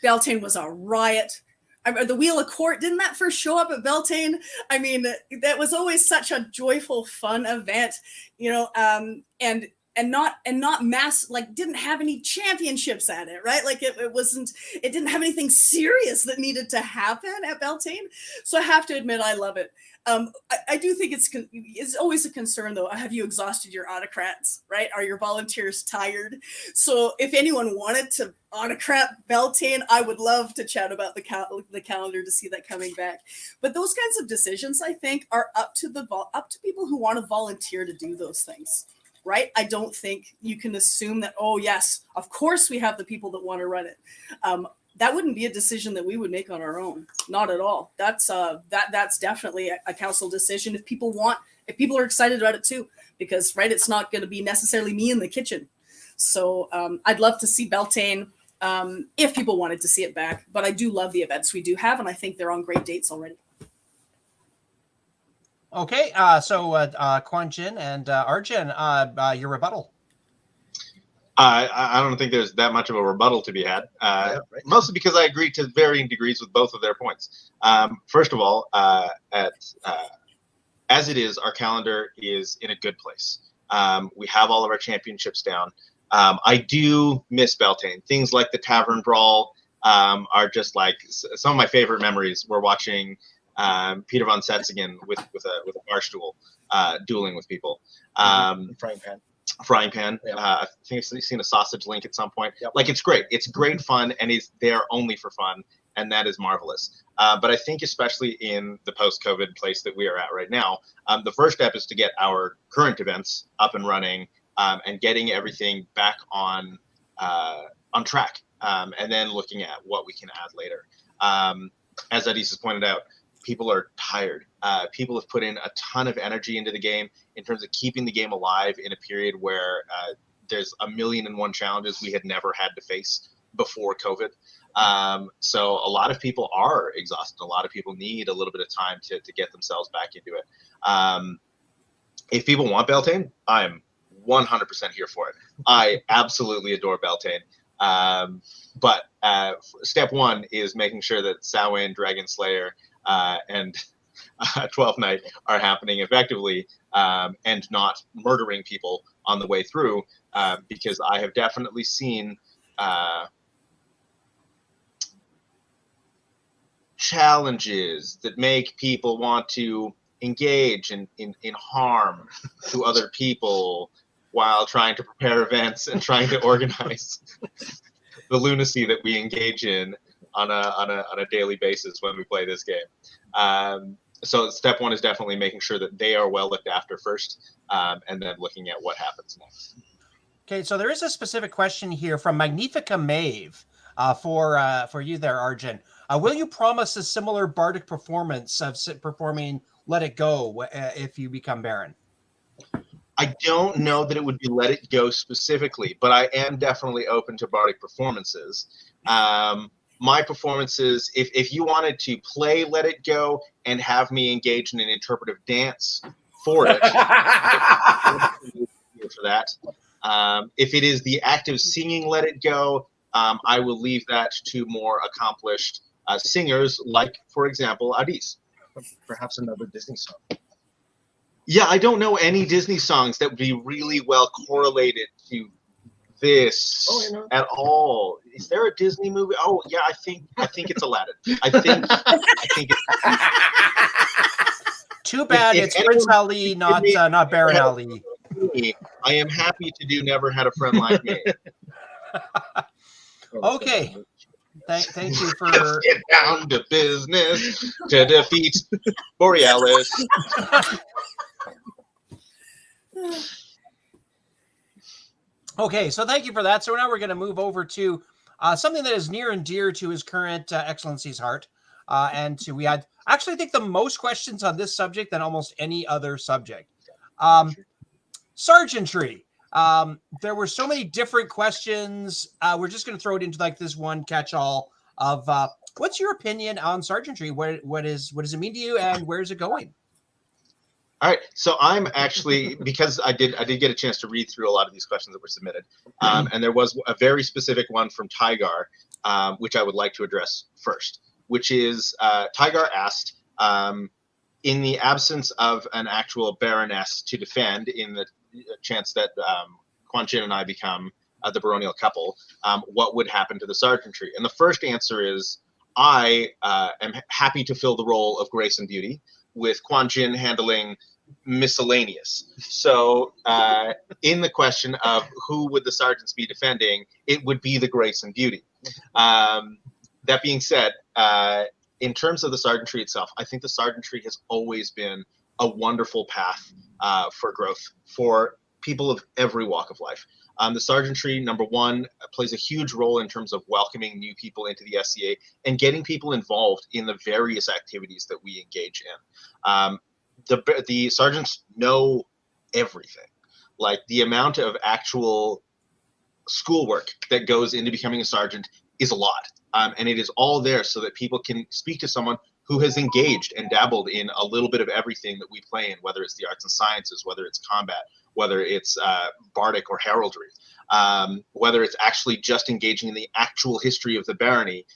Beltane was a riot. The Wheel of Court, didn't that first show up at Beltane? I mean, that was always such a joyful, fun event, and not mass, like, didn't have any championships at it, right? Like it didn't have anything serious that needed to happen at Beltane. So I have to admit, I love it. I do think it's always a concern, though. Have you exhausted your autocrats, right? Are your volunteers tired? So if anyone wanted to autocrat Beltane, I would love to chat about the calendar to see that coming back. But those kinds of decisions, I think, are up to people who want to volunteer to do those things. Right? I don't think you can assume that, oh, yes, of course we have the people that want to run it. That wouldn't be a decision that we would make on our own. Not at all. That's definitely a council decision if people are excited about it too, because, right, it's not going to be necessarily me in the kitchen. So I'd love to see Beltane if people wanted to see it back. But I do love the events we do have, and I think they're on great dates already. Okay, so Quan Jin and Arjun, your rebuttal. I don't think there's that much of a rebuttal to be had, mostly because I agree to varying degrees with both of their points. First of all, as it is, our calendar is in a good place. We have all of our championships down. I do miss Beltane. Things like the Tavern Brawl are just like some of my favorite memories. We're watching Peter von Setzigen with a bar stool dueling with people. Frying pan. Yep. I think I've seen a sausage link at some point. Yep. Like, it's great. It's great fun, and it's there only for fun, and that is marvelous. But I think especially in the post-COVID place that we are at right now, the first step is to get our current events up and running and getting everything back on track, and then looking at what we can add later. As Adis has pointed out, people are tired. People have put in a ton of energy into the game in terms of keeping the game alive in a period where there's 1,000,001 challenges we had never had to face before COVID. So a lot of people are exhausted. A lot of people need a little bit of time to get themselves back into it. If people want Beltane, I'm 100% here for it. I absolutely adore Beltane. But step one is making sure that Samhain, Dragon Slayer, and 12th Night are happening effectively, and not murdering people on the way through, because I have definitely seen challenges that make people want to engage in harm to other people while trying to prepare events and trying to organize the lunacy that we engage in on a daily basis when we play this game. So step one is definitely making sure that they are well looked after first, and then looking at what happens next. Okay, so there is a specific question here from Magnifica Maeve for you there, Arjun. Will you promise a similar bardic performance of performing Let It Go if you become Baron? I don't know that it would be Let It Go specifically, but I am definitely open to bardic performances. My performances, if you wanted to play Let It Go and have me engage in an interpretive dance for it, for that. If it is the act of singing Let It Go, I will leave that to more accomplished singers, like, for example, Adis. Perhaps another Disney song. Yeah, I don't know any Disney songs that would be really well correlated to this at all. Is there a Disney movie? Oh yeah, I think it's Aladdin. I think it's Too bad If it's anyone Prince Ali, not me- not Baron Ali. I am happy to do Never Had a Friend Like Me. Okay. Thank you for Get down to business to defeat Borealis. Okay, so thank you for that. So now we're going to move over to something that is near and dear to His Current Excellency's heart. We had actually, I think, the most questions on this subject than almost any other subject. Sergeantry. There were so many different questions. We're just going to throw it into like this one catch-all of what's your opinion on sergeantry? What does it mean to you, and where is it going? All right, so I'm actually, because I did get a chance to read through a lot of these questions that were submitted, and there was a very specific one from Tygar, which I would like to address first, which is Tygar asked, in the absence of an actual Baroness to defend, in the chance that Quan Chin and I become the baronial couple, what would happen to the sergeantry? And the first answer is, I am happy to fill the role of Grace and Beauty, with Quan Chin handling miscellaneous. So in the question of who would the sergeants be defending, it would be the Grace and Beauty. That being said, in terms of the sergeantry itself, I think the sergeantry has always been a wonderful path for growth for people of every walk of life. The sergeantry, number one, plays a huge role in terms of welcoming new people into the SCA and getting people involved in the various activities that we engage in. The sergeants know everything. Like, the amount of actual schoolwork that goes into becoming a sergeant is a lot. And it is all there so that people can speak to someone who has engaged and dabbled in a little bit of everything that we play in, whether it's the arts and sciences, whether it's combat, whether it's bardic or heraldry, whether it's actually just engaging in the actual history of the barony.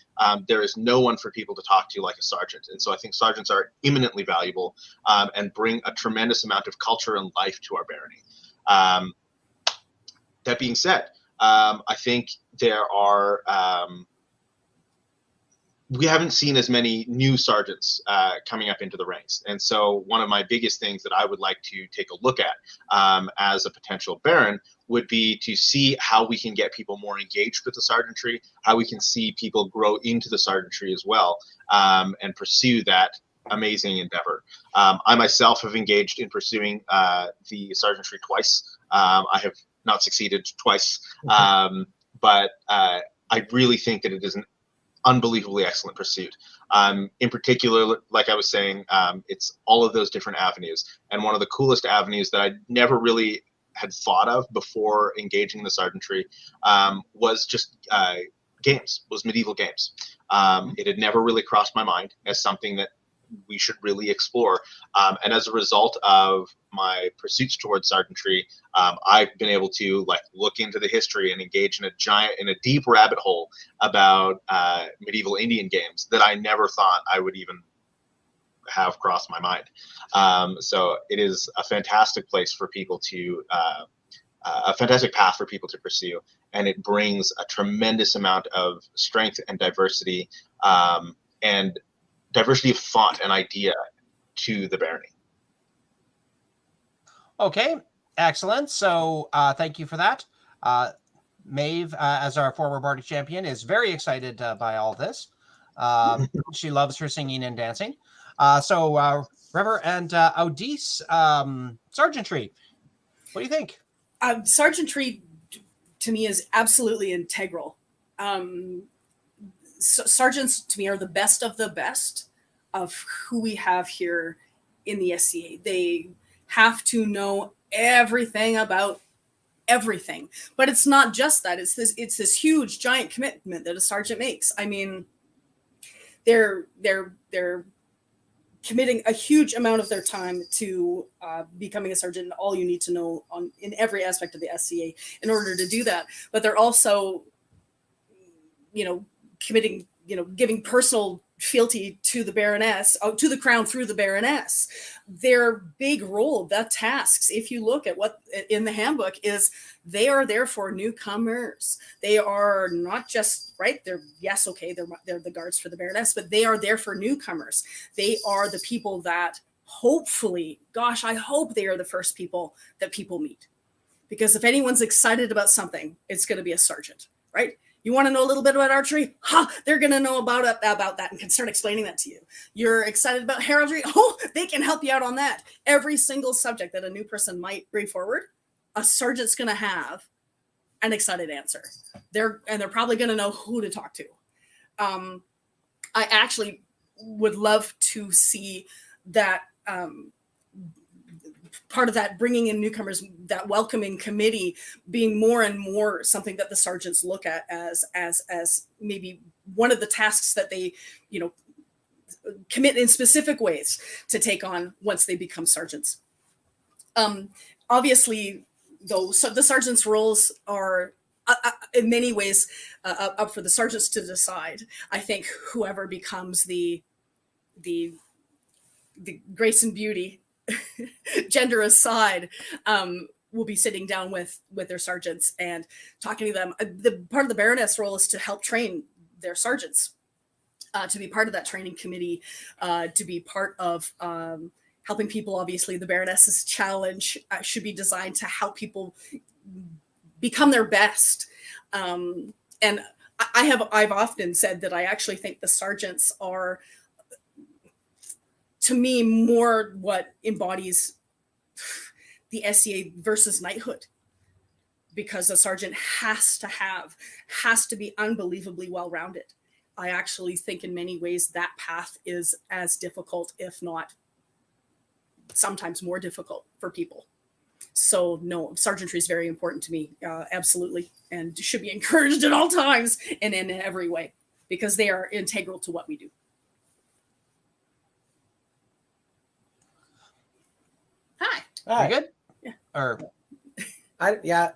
There is no one for people to talk to like a sergeant. And so I think sergeants are eminently valuable and bring a tremendous amount of culture and life to our barony. That being said, I think there are... we haven't seen as many new sergeants coming up into the ranks. And so one of my biggest things that I would like to take a look at as a potential baron would be to see how we can get people more engaged with the sergeantry, how we can see people grow into the sergeantry as well, and pursue that amazing endeavor. I myself have engaged in pursuing the sergeantry twice. I have not succeeded twice, but I really think that it is an unbelievably excellent pursuit. In particular, like I was saying, it's all of those different avenues. And one of the coolest avenues that I never really had thought of before engaging the sergeantry was just games, was medieval games. It had never really crossed my mind as something that we should really explore. And as a result of my pursuits towards sergeantry, I've been able to look into the history and engage in a deep rabbit hole about medieval Indian games that I never thought I would even have crossed my mind. So it is a fantastic place for people to, a fantastic path for people to pursue. And it brings a tremendous amount of strength and diversity, and diversity of thought and idea to the barony. Okay, excellent. So thank you for that. Maeve, as our former Bardic champion, is very excited by all this. She loves her singing and dancing. So Rever and Audice, sergeantry, what do you think? Sergeantry, to me, is absolutely integral. Sergeants, to me, are the best of who we have here in the SCA. They have to know everything about everything, but it's not just that. It's this huge, giant commitment that a sergeant makes. I mean, they're committing a huge amount of their time to becoming a sergeant, and all you need to know in every aspect of the SCA in order to do that. But they're also, committing, giving personal fealty to the Baroness, to the crown through the Baroness. Their big role, the tasks, if you look at what in the handbook, is they are there for newcomers. They are not just, right, they're the guards for the Baroness, but they are there for newcomers. They are the people that hopefully, gosh, I hope they are the first people that people meet. Because if anyone's excited about something, it's going to be a sergeant, right? You want to know a little bit about archery? They're going to know about that and can start explaining that to you. You're excited about heraldry? They can help you out on that. Every single subject that a new person might bring forward, a sergeant's going to have an excited answer. They're probably going to know who to talk to. I actually would love to see that part of that bringing in newcomers, that welcoming committee being more and more something that the sergeants look at as maybe one of the tasks that they, commit in specific ways to take on once they become sergeants. Obviously, though, so the sergeants' roles are in many ways up for the sergeants to decide. I think whoever becomes the grace and beauty, gender aside, will be sitting down with their sergeants and talking to them. The part of the Baroness role is to help train their sergeants, to be part of that training committee, to be part of helping people. Obviously, the Baroness's challenge should be designed to help people become their best. And I've often said that I actually think the sergeants are, to me, more what embodies the SCA versus knighthood, because a sergeant has to be unbelievably well-rounded. I actually think in many ways that path is as difficult, if not sometimes more difficult for people. So no, sergeantry is very important to me, absolutely, and should be encouraged at all times and in every way, because they are integral to what we do. Hi. You good? Yeah. Or the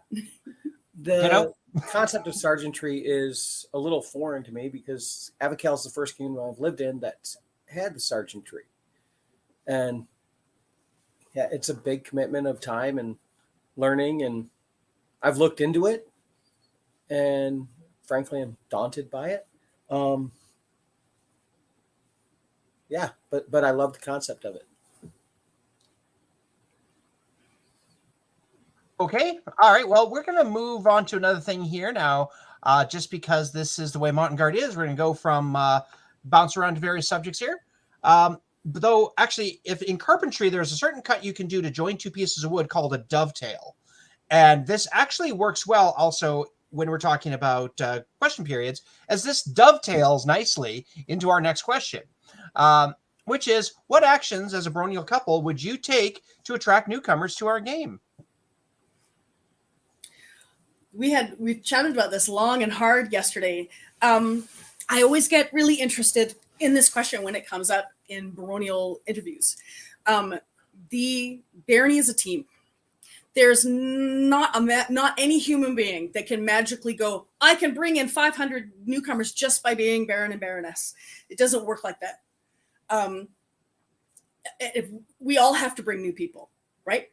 concept of sergeantry is a little foreign to me, because Avocal is the first community I've lived in that had the sergeantry, and yeah, it's a big commitment of time and learning, and I've looked into it, and frankly, I'm daunted by it. But I love the concept of it. Okay. All right. Well, we're going to move on to another thing here now. Just because this is the way Montengarde is, we're going to go from bounce around to various subjects here. Though, actually, if in carpentry, there's a certain cut you can do to join two pieces of wood called a dovetail. And this actually works well also when we're talking about question periods, as this dovetails nicely into our next question, which is, what actions as a baronial couple would you take to attract newcomers to our game? We chatted about this long and hard yesterday. I always get really interested in this question when it comes up in baronial interviews. The barony is a team. There's not any human being that can magically go, I can bring in 500 newcomers just by being Baron and Baroness. It doesn't work like that. We all have to bring new people, right?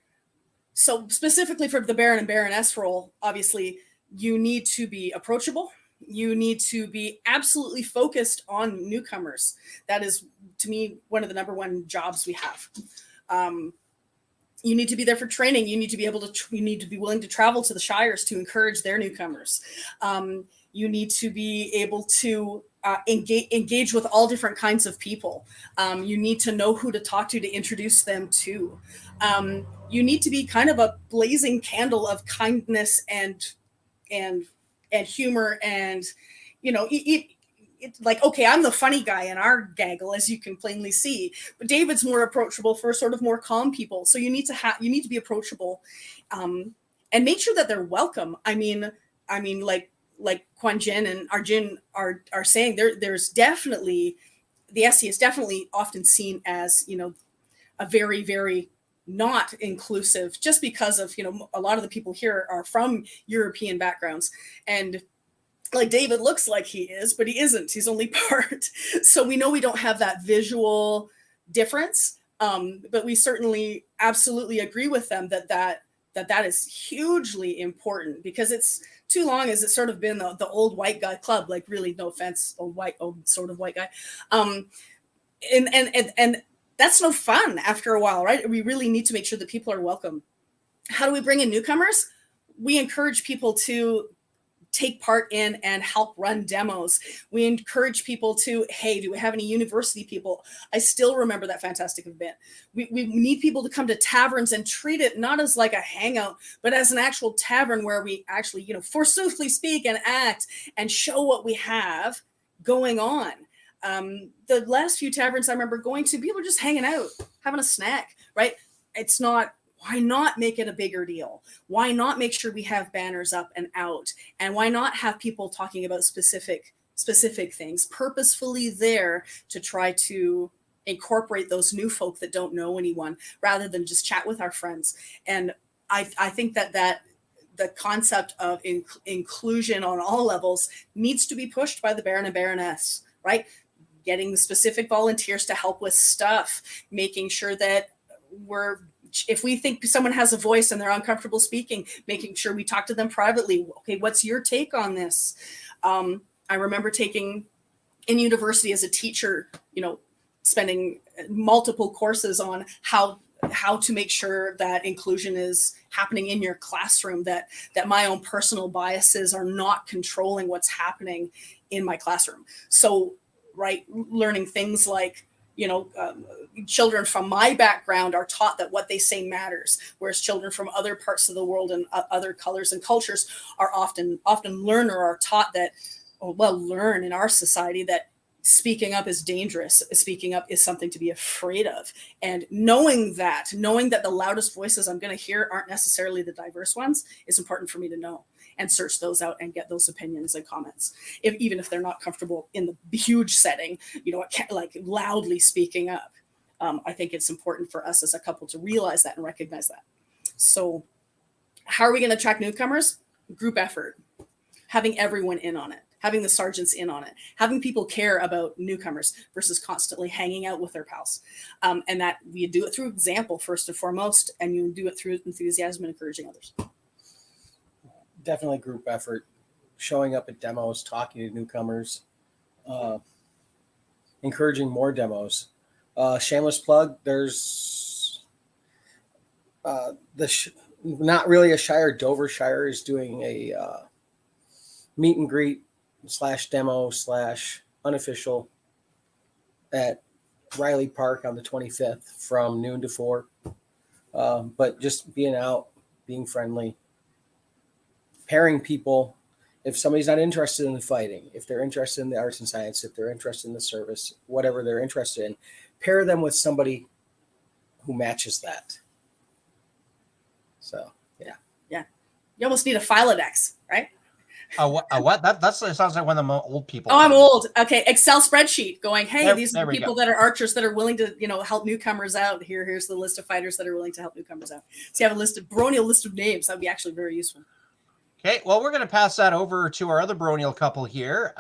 So specifically for the Baron and Baroness role, obviously, you need to be approachable. You need to be absolutely focused on newcomers. That is, to me, one of the number one jobs we have. You need to be there for training. You need to be you need to be willing to travel to the shires to encourage their newcomers. You need to be able to engage with all different kinds of people. You need to know who to talk to introduce them to. You need to be kind of a blazing candle of kindness and humor, and it's like, okay, I'm the funny guy in our gaggle, as you can plainly see, but David's more approachable for sort of more calm people. So you need to be approachable, and make sure that they're welcome. I mean, like Quan Jin and Arjun are saying, there's definitely, the SC is definitely often seen as, a very, very not inclusive, just because of, a lot of the people here are from European backgrounds, and like David looks like he is, but he isn't. He's only part. So we know we don't have that visual difference, but we certainly absolutely agree with them that is hugely important, because it's too long as it's sort of been the old white guy club, like, really, no offense, old sort of white guy. And that's no fun after a while, right? We really need to make sure that people are welcome. How do we bring in newcomers? We encourage people to take part in and help run demos. We encourage people to, hey, do we have any university people? I still remember that fantastic event. We need people to come to taverns and treat it not as like a hangout, but as an actual tavern where we actually, you know, forsoothly speak and act and show what we have going on. The last few taverns I remember going to, people were just hanging out, having a snack, right? It's not, why not make it a bigger deal? Why not make sure we have banners up and out? And why not have people talking about specific things purposefully there to try to incorporate those new folk that don't know anyone rather than just chat with our friends? And I think that the concept of inclusion on all levels needs to be pushed by the Baron and Baroness, right? Getting specific volunteers to help with stuff, making sure that if we think someone has a voice and they're uncomfortable speaking, making sure we talk to them privately. Okay, what's your take on this? I remember taking in university as a teacher, you know, spending multiple courses on how to make sure that inclusion is happening in your classroom, that my own personal biases are not controlling what's happening in my classroom. So, right, learning things like, you know, children from my background are taught that what they say matters, whereas children from other parts of the world and other colors and cultures are often learn or are taught that, learn in our society that speaking up is dangerous. Speaking up is something to be afraid of. And knowing that the loudest voices I'm going to hear aren't necessarily the diverse ones is important for me to know and search those out and get those opinions and comments, even if they're not comfortable in the huge setting, you know, like loudly speaking up. I think it's important for us as a couple to realize that and recognize that. So how are we going to attract newcomers? Group effort, having everyone in on it, having the sergeants in on it, having people care about newcomers versus constantly hanging out with their pals. And that we do it through example first and foremost, and you do it through enthusiasm and encouraging others. Definitely group effort, showing up at demos, talking to newcomers, encouraging more demos. Shameless plug, there's not really a shire, Dover Shire is doing a meet and greet / demo / unofficial at Riley Park on the 25th from noon to 4. But just being out, being friendly, pairing people. If somebody's not interested in the fighting, if they're interested in the arts and science, if they're interested in the service, whatever they're interested in, pair them with somebody who matches that. So, yeah. Yeah. You almost need a Filodex, right? What? That sounds like one of the old people. Oh, I'm old. Okay. Excel spreadsheet going, hey, There- these there are the we people go. that are archers that are willing to, you know, help newcomers out. Here's the list of fighters that are willing to help newcomers out. So you have a baronial list of names. That'd be actually very useful. Okay, well, we're going to pass that over to our other baronial couple here.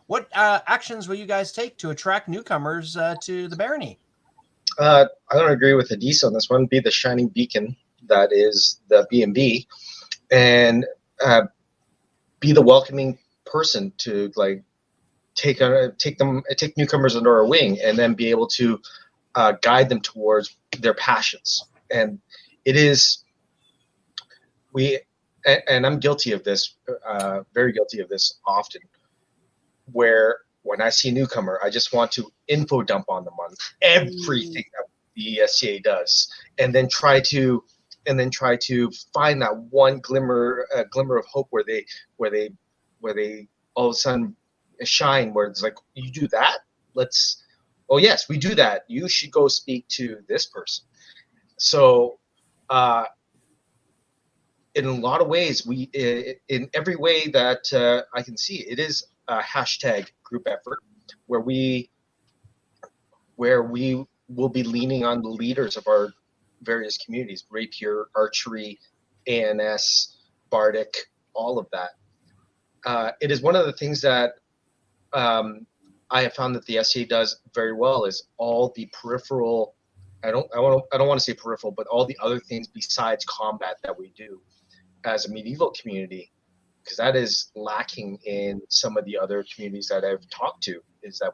What actions will you guys take to attract newcomers to the barony? I don't agree with Adisa on this one. Be the shining beacon that is the B&B, and be the welcoming person to like take newcomers under our wing, and then be able to guide them towards their passions. And it is and I'm guilty of this, very guilty of this often, where when I see a newcomer, I just want to info dump on them on everything that the ESCA does, and then try to find that one glimmer of hope where they all of a sudden shine, where it's like, you do that? Oh yes, we do that. You should go speak to this person. So in a lot of ways, in every way that I can see, it is a hashtag group effort where we will be leaning on the leaders of our various communities: rapier, archery, ANS, Bardic, all of that. It is one of the things that I have found that the SCA does very well, is all the peripheral. I don't want to say peripheral, but all the other things besides combat that we do as a medieval community, because that is lacking in some of the other communities that I've talked to. Is that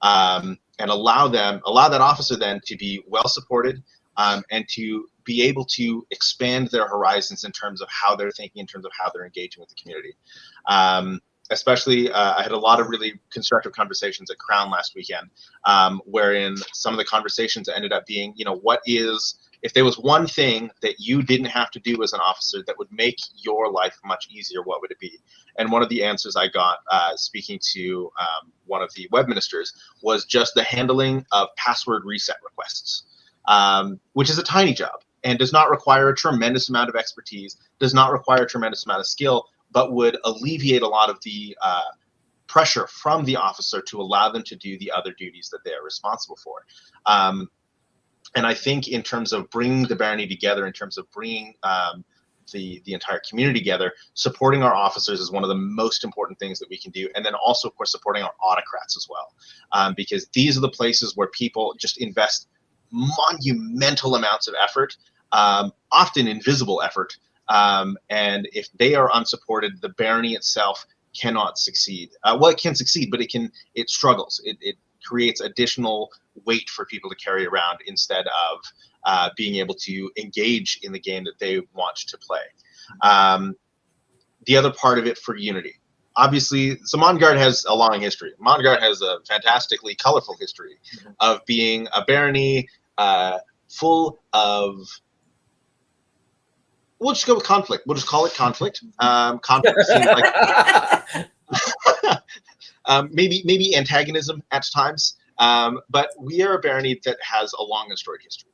and allow that officer then to be well supported, and to be able to expand their horizons in terms of how they're thinking, in terms of how they're engaging with the community. Especially, I had a lot of really constructive conversations at Crown last weekend, wherein some of the conversations ended up being, if there was one thing that you didn't have to do as an officer that would make your life much easier, what would it be? And one of the answers I got speaking to one of the web ministers was just the handling of password reset requests, which is a tiny job and does not require a tremendous amount of expertise, does not require a tremendous amount of skill, but would alleviate a lot of the pressure from the officer to allow them to do the other duties that they are responsible for. And I think in terms of bringing the Barony together, in terms of bringing the entire community together, supporting our officers is one of the most important things that we can do. And then also, of course, supporting our autocrats as well, because these are the places where people just invest monumental amounts of effort, often invisible effort. And if they are unsupported, the Barony itself cannot succeed. Well, it can succeed, but it struggles. It creates additional weight for people to carry around instead of being able to engage in the game that they want to play. The other part of it for unity, obviously, so Montengarde has a long history. Montengarde has a fantastically colorful history of being a barony full of, we'll just go with conflict. We'll just call it conflict. Conflict seems like maybe antagonism at times. But we are a barony that has a long and storied history.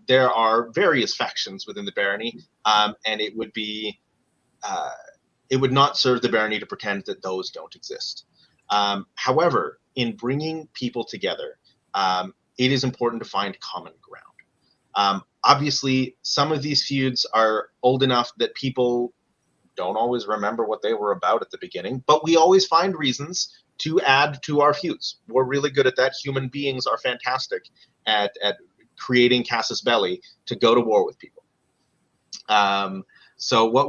There are various factions within the barony, and it would not serve the barony to pretend that those don't exist. However, in bringing people together, it is important to find common ground. Obviously, some of these feuds are old enough that people don't always remember what they were about at the beginning, but we always find reasons to add to our feuds. We're really good at that. Human beings are fantastic at creating casus belli to go to war with people. So what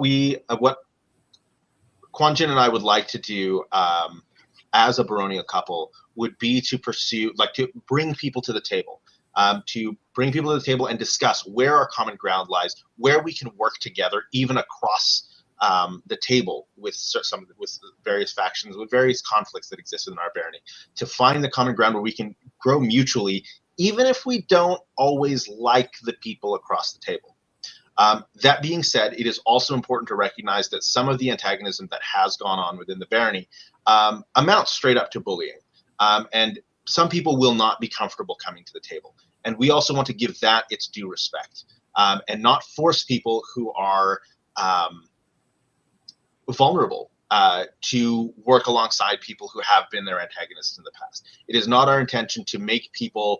Quanjin and I would like to do as a baronial couple would be to pursue, to bring people to the table. And discuss where our common ground lies, where we can work together, even across the table with various factions, with various conflicts that exist in our barony, to find the common ground where we can grow mutually, even if we don't always like the people across the table. That being said, it is also important to recognize that some of the antagonism that has gone on within the barony amounts straight up to bullying. And some people will not be comfortable coming to the table. And we also want to give that its due respect, and not force people who are vulnerable to work alongside people who have been their antagonists in the past. It is not our intention to make people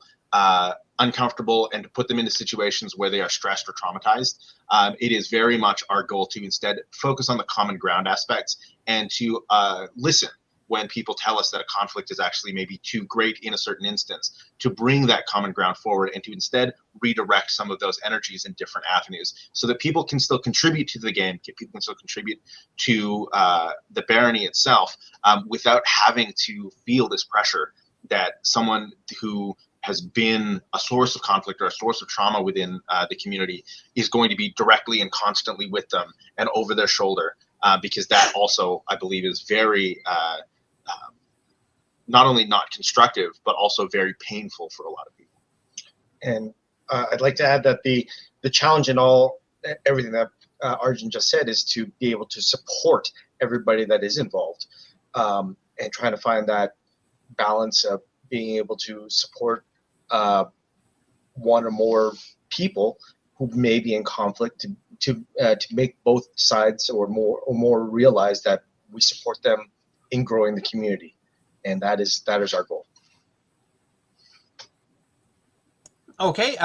uncomfortable and to put them into situations where they are stressed or traumatized. It is very much our goal to instead focus on the common ground aspects and to listen when people tell us that a conflict is actually maybe too great in a certain instance, to bring that common ground forward and to instead redirect some of those energies in different avenues so that people can still contribute to the game, people can still contribute to the barony itself, without having to feel this pressure that someone who has been a source of conflict or a source of trauma within the community is going to be directly and constantly with them and over their shoulder, because that also, I believe, is very not only not constructive, but also very painful for a lot of people. And I'd like to add that the challenge in everything that Arjun just said is to be able to support everybody that is involved, and trying to find that balance of being able to support one or more people who may be in conflict to make both sides or more realize that we support them in growing the community. And that is our goal. Okay,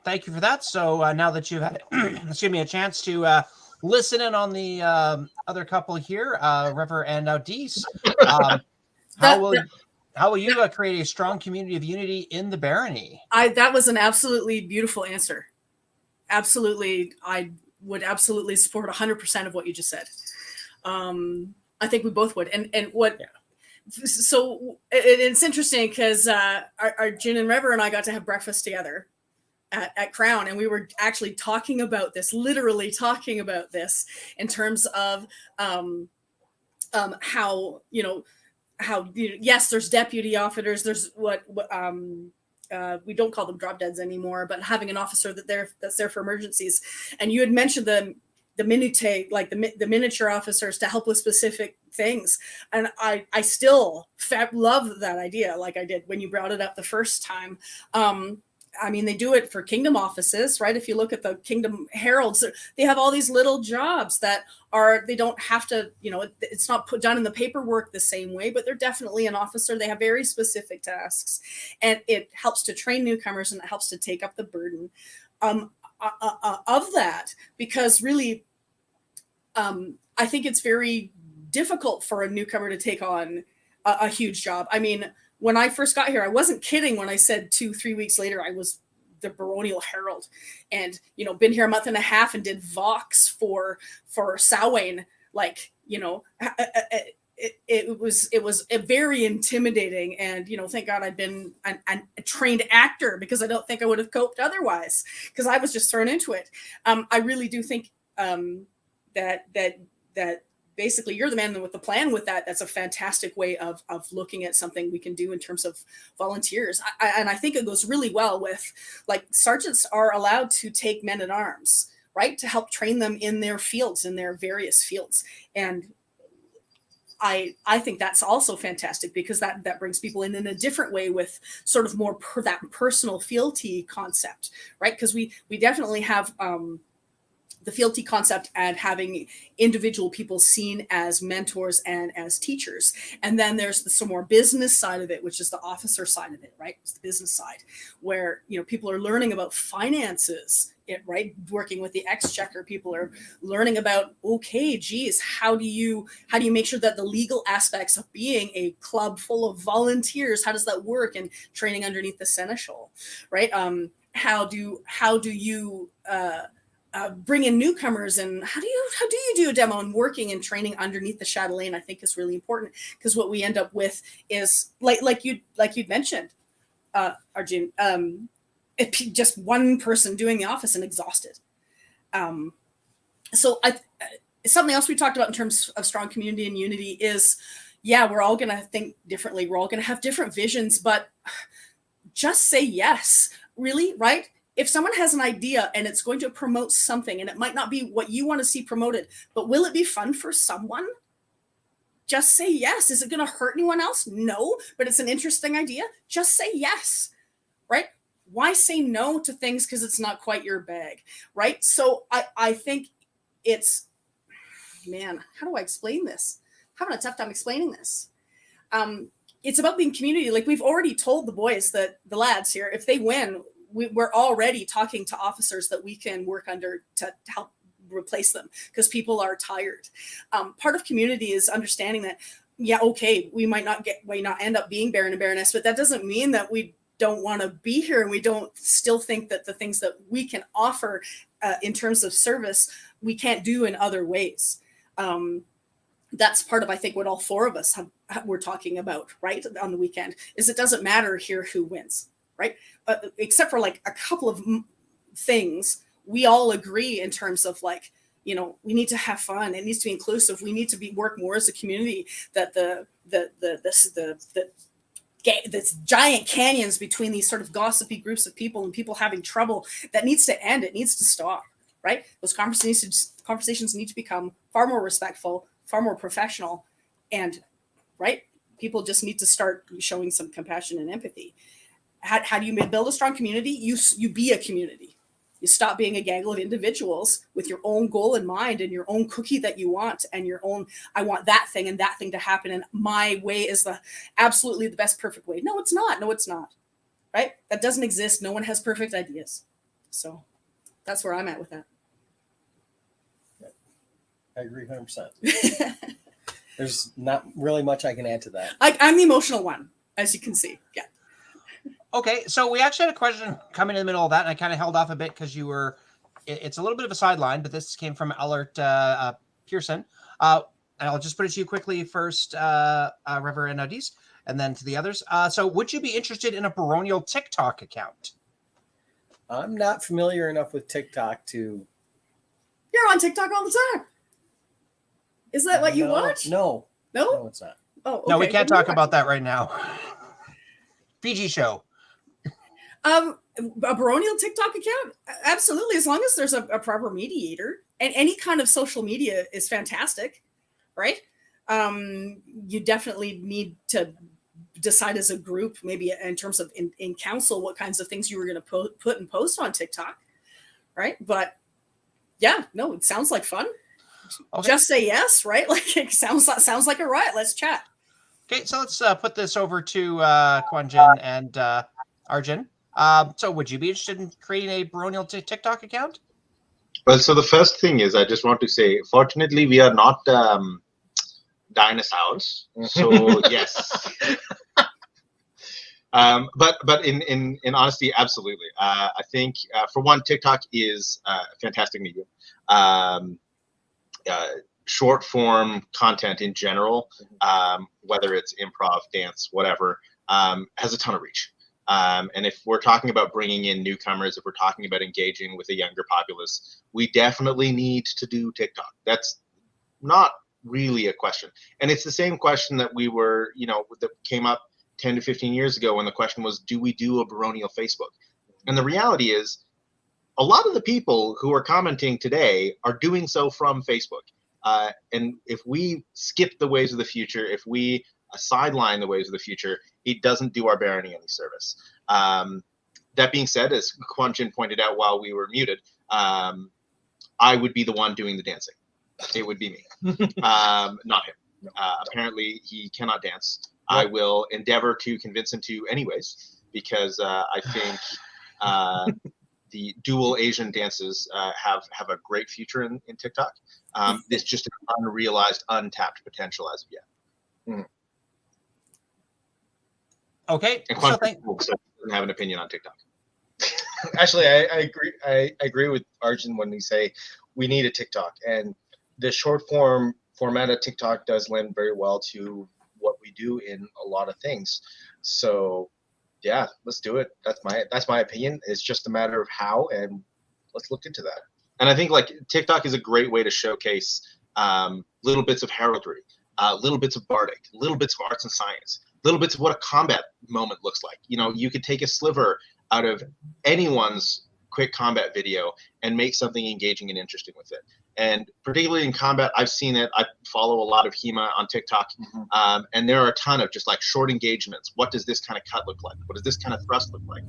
thank you for that. So now that you've had, excuse me, a chance to listen in on the other couple here, River and Dees, how will you create a strong community of unity in the barony? That was an absolutely beautiful answer. Absolutely, I would absolutely support 100% of what you just said. I think we both would. And So it's interesting because our Jin and Rever and I got to have breakfast together at Crown, and we were actually talking about this, literally talking about this in terms of how, yes, there's deputy officers, there's we don't call them drop deads anymore, but having an officer that's there for emergencies. And you had mentioned the minute, like the miniature officers to help with specific things. And I still love that idea, like I did when you brought it up the first time. I mean, they do it for kingdom offices, right? If you look at the kingdom heralds, they have all these little jobs that they don't have to, it's not done in the paperwork the same way, but they're definitely an officer. They have very specific tasks, and it helps to train newcomers, and it helps to take up the burden of that, because really, I think it's very difficult for a newcomer to take on a huge job. I mean, when I first got here, I wasn't kidding when I said 2-3 weeks later, I was the Baronial Herald, and, been here a month and a half and did Vox for Samhain. Like, it was very intimidating. And, thank God I'd been a trained actor, because I don't think I would have coped otherwise, because I was just thrown into it. I really do think that basically you're the man with the plan with that. That's a fantastic way of looking at something we can do in terms of volunteers. And I think it goes really well with, like, sergeants are allowed to take men at arms, right? To help train them in their fields, in their various fields. And I think that's also fantastic, because that brings people in a different way with sort of more that personal fealty concept, right? Because we definitely have, the fealty concept and having individual people seen as mentors and as teachers. And then there's some more business side of it, which is the officer side of it, right? It's the business side, where, people are learning about finances, right? Working with the exchequer, people are learning about, okay, geez, how do you make sure that the legal aspects of being a club full of volunteers, how does that work? And training underneath the seneschal, right? How do you bring in newcomers, and how do you do a demo, and working and training underneath the chatelaine, I think, is really important, because what we end up with is like you'd mentioned, Arjun, just one person doing the office and exhausted. So something else we talked about in terms of strong community and unity is, yeah, we're all going to think differently. We're all going to have different visions, but just say yes, really, right? If someone has an idea and it's going to promote something, and it might not be what you want to see promoted, but will it be fun for someone? Just say yes. Is it going to hurt anyone else? No, but it's an interesting idea. Just say yes, right? Why say no to things because it's not quite your bag, right? So I think it's, man, how do I explain this? I'm having a tough time explaining this. It's about being community. Like, we've already told the boys, that the lads here, if they win, we're already talking to officers that we can work under to help replace them, because people are tired. Part of community is understanding that, yeah, okay, we might not end up being Baron and Baroness, but that doesn't mean that we don't want to be here, and we don't still think that the things that we can offer in terms of service, we can't do in other ways. That's part of, I think, what all four of us we're talking about, right, on the weekend, is it doesn't matter here who wins. Right. Except for like a couple of things, we all agree in terms of, like, we need to have fun. It needs to be inclusive. We need to work more as a community. That the giant canyons between these sort of gossipy groups of people and people having trouble, that needs to end. It needs to stop. Right. Those conversations need to become far more respectful, far more professional, and right. People just need to start showing some compassion and empathy. How do you build a strong community? You be a community. You stop being a gaggle of individuals with your own goal in mind and your own cookie that you want, and your own, I want that thing and that thing to happen, and my way is absolutely the best perfect way. No, it's not. No, it's not. Right? That doesn't exist. No one has perfect ideas. So that's where I'm at with that. I agree 100%. There's not really much I can add to that. I'm the emotional one, as you can see. Yeah. Okay, so we actually had a question coming in the middle of that, and I kind of held off a bit because it's a little bit of a sideline, but this came from Allert Pearson. I'll just put it to you quickly first, River and Odis, and then to the others. So would you be interested in a Baronial TikTok account? I'm not familiar enough with TikTok to. You're on TikTok all the time. Is that what you watch? No, No? it's not. Oh, okay. No, we can't What do you talk about that right now. PG show. watch? A Baronial TikTok account? Absolutely, as long as there's a proper mediator. And any kind of social media is fantastic, right? You definitely need to decide as a group, maybe in terms of in council, what kinds of things you were going to put and post on TikTok, right? But yeah, no, it sounds like fun. Okay. Just say yes, right? Like it sounds like a riot. Let's chat. Okay, so let's put this over to Kwanjin and Arjun. So would you be interested in creating a Baronial TikTok account? Well, so the first thing is I just want to say, fortunately, we are not dinosaurs. So yes. But in honesty, absolutely. I think for one, TikTok is a fantastic medium. Short form content in general, whether it's improv, dance, whatever, has a ton of reach. And if we're talking about bringing in newcomers, if we're talking about engaging with a younger populace, we definitely need to do TikTok. That's not really a question. And it's the same question that that came up 10 to 15 years ago when the question was, do we do a Baronial Facebook? And the reality is, a lot of the people who are commenting today are doing so from Facebook. And if we skip the ways of the future, if we sideline the ways of the future, it doesn't do our barony any service. That being said, as Kwanjin pointed out while we were muted, I would be the one doing the dancing. It would be me, not him. Apparently, he cannot dance. I will endeavor to convince him to anyways, because I think the dual Asian dances have a great future in TikTok. It's just an unrealized, untapped potential as of yet. Mm. Okay. And So doesn't have an opinion on TikTok. Actually, I agree. I agree with Arjun when we say we need a TikTok, and the short format of TikTok does lend very well to what we do in a lot of things. So, yeah, let's do it. That's my opinion. It's just a matter of how, and let's look into that. And I think like TikTok is a great way to showcase little bits of heraldry, little bits of bardic, little bits of arts and science, little bits of what a combat moment looks like. You could take a sliver out of anyone's quick combat video and make something engaging and interesting with it. And particularly in combat, I've seen it. I follow a lot of HEMA on TikTok, and there are a ton of just like short engagements. What does this kind of cut look like? What does this kind of thrust look like?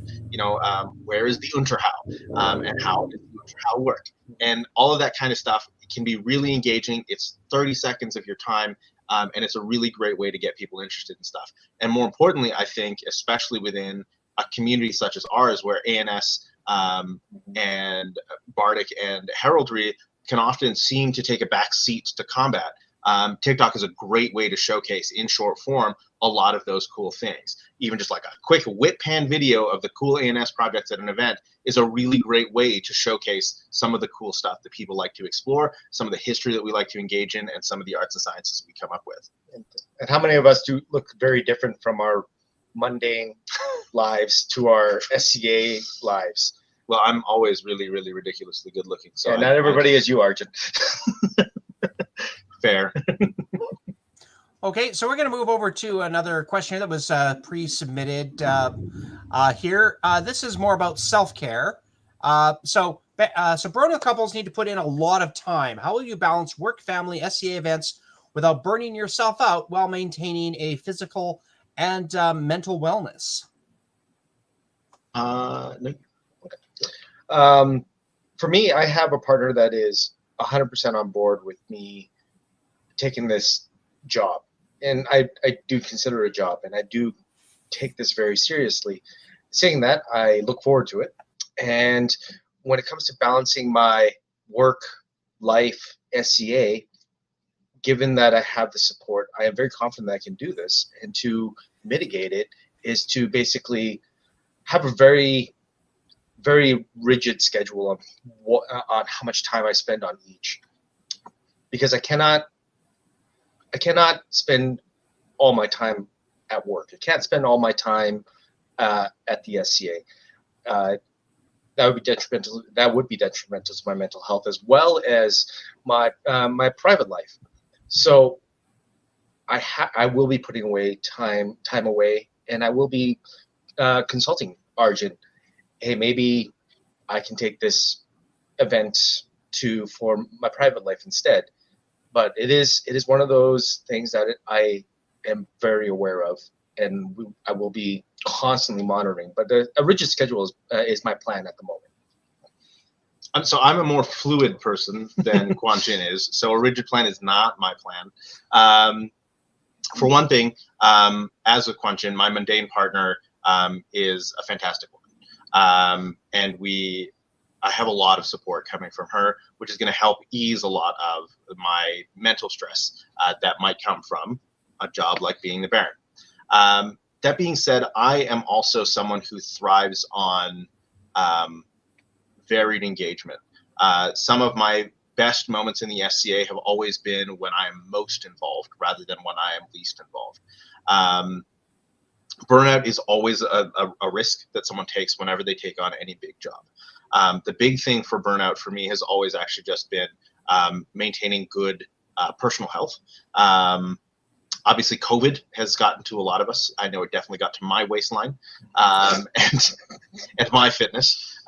Where is the Unterhau? And how does the Unterhau work? And all of that kind of stuff can be really engaging. It's 30 seconds of your time, and it's a really great way to get people interested in stuff. And more importantly, I think, especially within a community such as ours, where ANS and bardic and heraldry can often seem to take a back seat to combat. TikTok is a great way to showcase in short form a lot of those cool things. Even just like a quick whip pan video of the cool ANS projects at an event is a really great way to showcase some of the cool stuff that people like to explore, some of the history that we like to engage in, and some of the arts and sciences we come up with. And how many of us do look very different from our mundane lives to our SCA lives? Well, I'm always really, really ridiculously good looking. So yeah, not everybody is you, Arjun. Fair. Okay, so we're going to move over to another question that was pre-submitted here. This is more about self-care. So Baronial couples need to put in a lot of time. How will you balance work, family, SCA events without burning yourself out while maintaining a physical and mental wellness? No. For me, I have a partner that is 100% on board with me taking this job. And I do consider it a job, and I do take this very seriously. Saying that, I look forward to it. And when it comes to balancing my work, life, SCA, given that I have the support, I am very confident that I can do this. And to mitigate it is to basically have a very, very rigid schedule on how much time I spend on each. Because I cannot cannot spend all my time at work. I can't spend all my time at the SCA. That would be detrimental. That would be detrimental to my mental health as well as my my private life. So I will be putting away time away, and I will be consulting Arjun. Hey, maybe I can take this event for my private life instead. But it is one of those things that I am very aware of, and I will be constantly monitoring. But a rigid schedule is my plan at the moment. So I'm a more fluid person than Quan Chin is. So a rigid plan is not my plan. For one thing, as with Quan Chin, my mundane partner is a fantastic woman, and I have a lot of support coming from her, which is going to help ease a lot of my mental stress that might come from a job like being the Baron. That being said, I am also someone who thrives on varied engagement. Some of my best moments in the SCA have always been when I am most involved rather than when I am least involved. Burnout is always a risk that someone takes whenever they take on any big job. The big thing for burnout for me has always actually just been maintaining good personal health. Obviously, COVID has gotten to a lot of us. I know it definitely got to my waistline and my fitness.